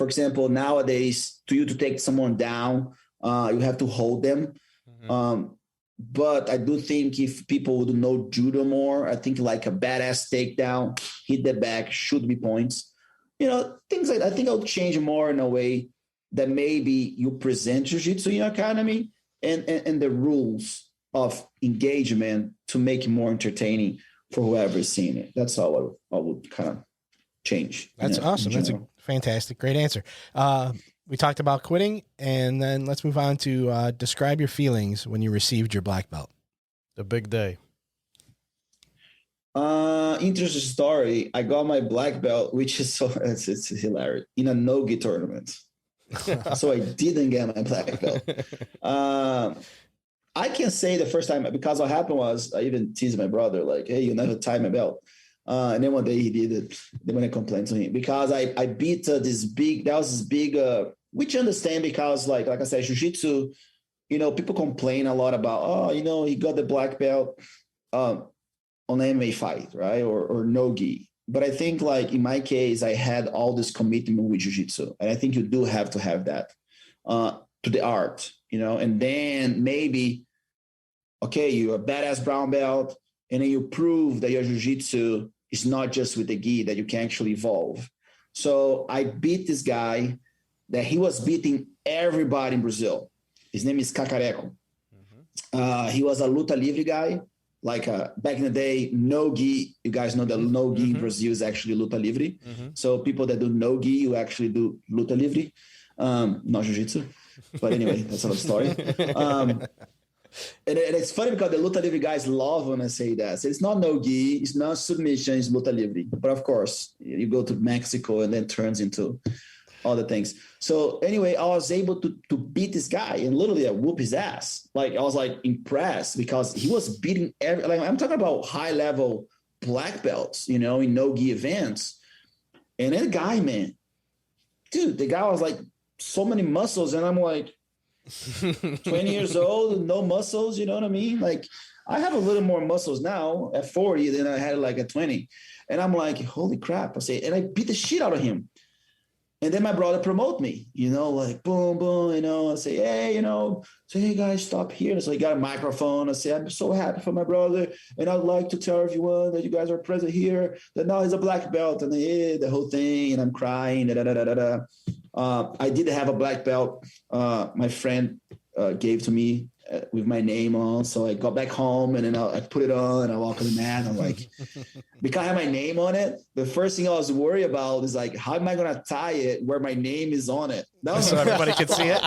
example, nowadays, to take someone down, you have to hold them. Mm-hmm. But I do think if people would know judo more, I think like a badass takedown, hit the back, should be points. Things like I think I'll change more in a way that maybe you present jiu-jitsu in your academy and the rules of engagement to make it more entertaining for whoever is seeing it. That's all I would kind of change. That's awesome. That's a fantastic, great answer. We talked about quitting, and then let's move on to describe your feelings when you received your black belt. The big day. Interesting story. I got my black belt, which is it's hilarious, in a no-gi tournament. So I didn't get my black belt. I can say the first time, because what happened was I even teased my brother, like, hey, you never tie my belt. And then one day he did it. Then when I complained to him, because I beat this big, which I understand because like I said, jiu-jitsu, people complain a lot about, he got the black belt on an MMA fight, right? Or no-gi. But I think like in my case, I had all this commitment with jiu-jitsu. And I think you do have to have that to the art, and then maybe, okay, you're a badass brown belt, and then you prove that your jiu-jitsu is not just with the gi, that you can actually evolve. So I beat this guy that he was beating everybody in Brazil. His name is Cacareco. Mm-hmm. He was a luta livre guy. Like back in the day, no gi, you guys know that no gi in Brazil is actually luta livre. Mm-hmm. So people that do no gi, you actually do luta livre, not jiu-jitsu. But anyway, that's another story. And it's funny because the luta livre guys love when I say that. So it's not no gi, it's not submission, it's luta livre. But of course, you go to Mexico and then it turns into other things. So anyway, I was able to beat this guy and literally I whoop his ass. Like I was like impressed because he was beating I'm talking about high level black belts, in no gi events. And that guy, man, dude, the guy was like so many muscles, and I'm like 20 years old, no muscles, you know what I mean? Like I have a little more muscles now at 40 than I had like at 20. And I'm like, holy crap. And I beat the shit out of him. And then my brother promote me, like boom, boom, I say, hey, hey guys, stop here. So he got a microphone. I say, I'm so happy for my brother. And I'd like to tell everyone that you guys are present here, that now he's a black belt, and the whole thing. And I'm crying. I did have a black belt. My friend gave to me with my name on. So I got back home and then I put it on and I walk on the mat. I'm like, because I have my name on it, the first thing I was worried about is like, how am I going to tie it where my name is on it? So everybody can see it.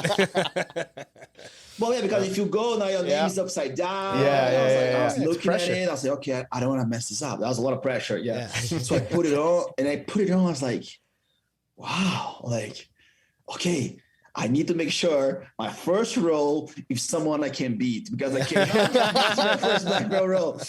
Well, yeah, because if you go now, your name is upside down. I was looking at it. I was like, okay, I don't want to mess this up. That was a lot of pressure. Yeah. So I put it on and I was like, wow, like, okay, I need to make sure my first roll is someone I can beat because I can't. That's my first black belt roll,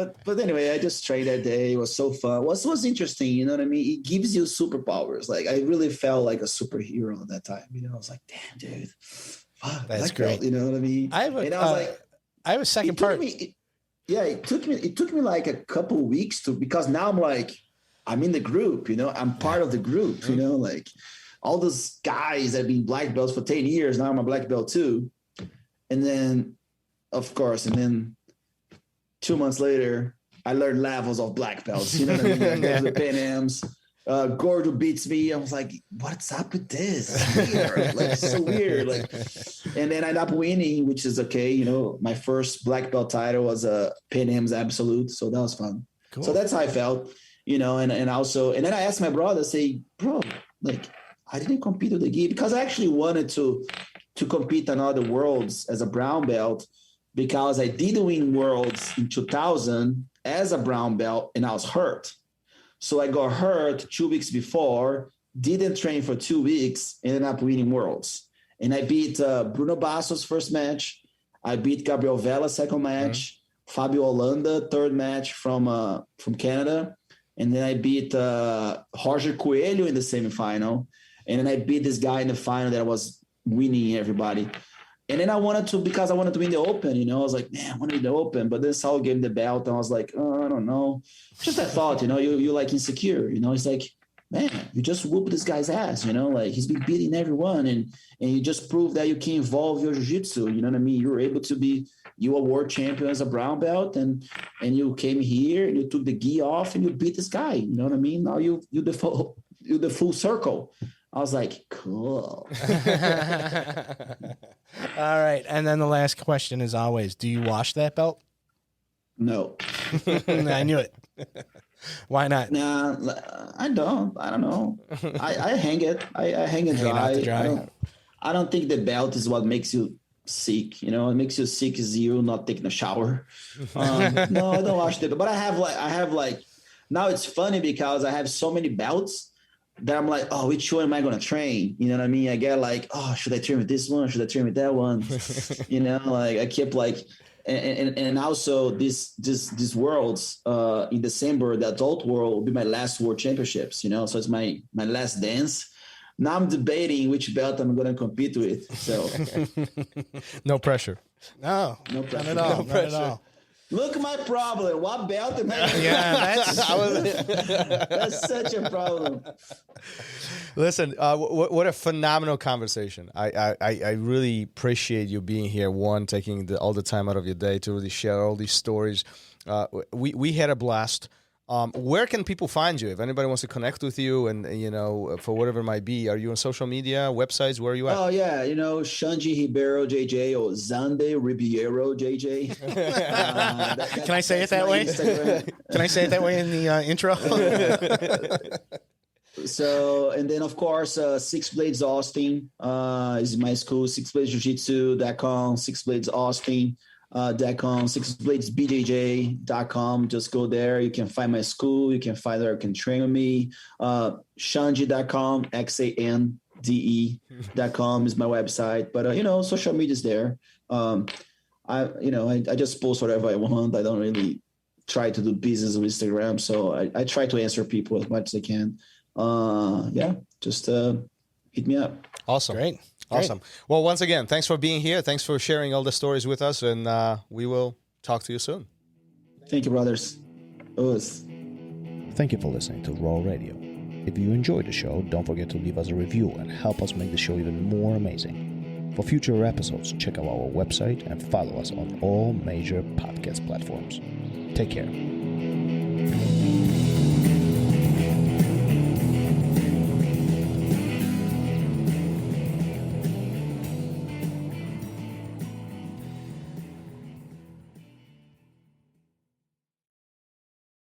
But anyway, I just trained that day. It was so fun. What was interesting, you know what I mean? It gives you superpowers. Like I really felt like a superhero at that time. I was like, damn, dude, fuck, that's great. Belt, you know what I mean? I have a second part. It took me like a couple of weeks because now I'm in the group. I'm part of the group. Like. All those guys that have been black belts for 10 years, now I'm a black belt too. And then, of course, 2 months later, I learned levels of black belts. You know what I mean? I go to the Pan Ams, Gordo beats me. I was like, what's up with this? It's weird. Like, it's so weird. Like, and then I end up winning, which is okay. You know, my first black belt title was a Pan Am's Absolute, so that was fun. Cool. So that's how I felt, you know. And then I asked my brother, say, bro, like, I didn't compete with the gi because I actually wanted to compete on other worlds as a brown belt, because I did win worlds in 2000 as a brown belt and I was hurt. So I got hurt 2 weeks before, didn't train for 2 weeks, ended up winning worlds. And I beat Bruno Basso's first match. I beat Gabriel Vela second match, Fabio Holanda third match from Canada. And then I beat Roger Coelho in the semifinal. And then I beat this guy in the final that was winning everybody. And then I wanted to win the Open, you know. I was like, man, I want to win the Open. But then Saul gave me the belt, and I was like, oh, I don't know. Just that thought, you know, you're like insecure, you know. It's like, man, you just whoop this guy's ass, you know. Like, he's been beating everyone, and you just prove that you can evolve your jiu-jitsu, you know what I mean? You're able to be, you a world champion as a brown belt, and you came here, and you took the gi off, and you beat this guy, you know what I mean? Now you the full circle. I was like, cool. All right. And then the last question is always, do you wash that belt? No. I knew it. Why not? Nah, I don't. I don't know. I hang it. I hang it dry. I don't think the belt is what makes you sick. You know, what makes you sick is you not taking a shower. No, I don't wash the belt. But I have like, now it's funny because I have so many belts that I'm like, oh, which one am I going to train? You know what I mean? I get like, oh, should I train with this one? Should I train with that one? You know, like I kept like, and also these worlds in December, the adult world will be my last world championships, you know? So it's my last dance. Now I'm debating which belt I'm going to compete with. So No pressure. No pressure. Not at all. No not at all. pressure. Look at my problem. What belt am I? Yeah, That's such a problem. Listen, what a phenomenal conversation. I really appreciate you being here. One, taking all the time out of your day to really share all these stories. We had a blast. Where can people find you? If anybody wants to connect with you and, you know, for whatever it might be, are you on social media, websites? Where are you at? Oh, yeah. You know, Xande Ribeiro, JJ, or Xande Ribeiro, JJ. Can I say it that way? Can I say it that way in the intro? So, and then, of course, Six Blades Austin is my school, sixbladesjiu-jitsu.com, sixbladesaustin.com, sixbladesbjj.com. Just go there. You can find my school. You can find where you can train with me. Xande.com, XANDE.com is my website. But, you know, social media is there. I just post whatever I want. I don't really try to do business with Instagram. So I try to answer people as much as I can. Just hit me up. Awesome. Great. Awesome. Well, once again, thanks for being here. Thanks for sharing all the stories with us. And we will talk to you soon. Thank you, brothers. Thank you for listening to RŌL Radio. If you enjoyed the show, don't forget to leave us a review and help us make the show even more amazing. For future episodes, check out our website and follow us on all major podcast platforms. Take care.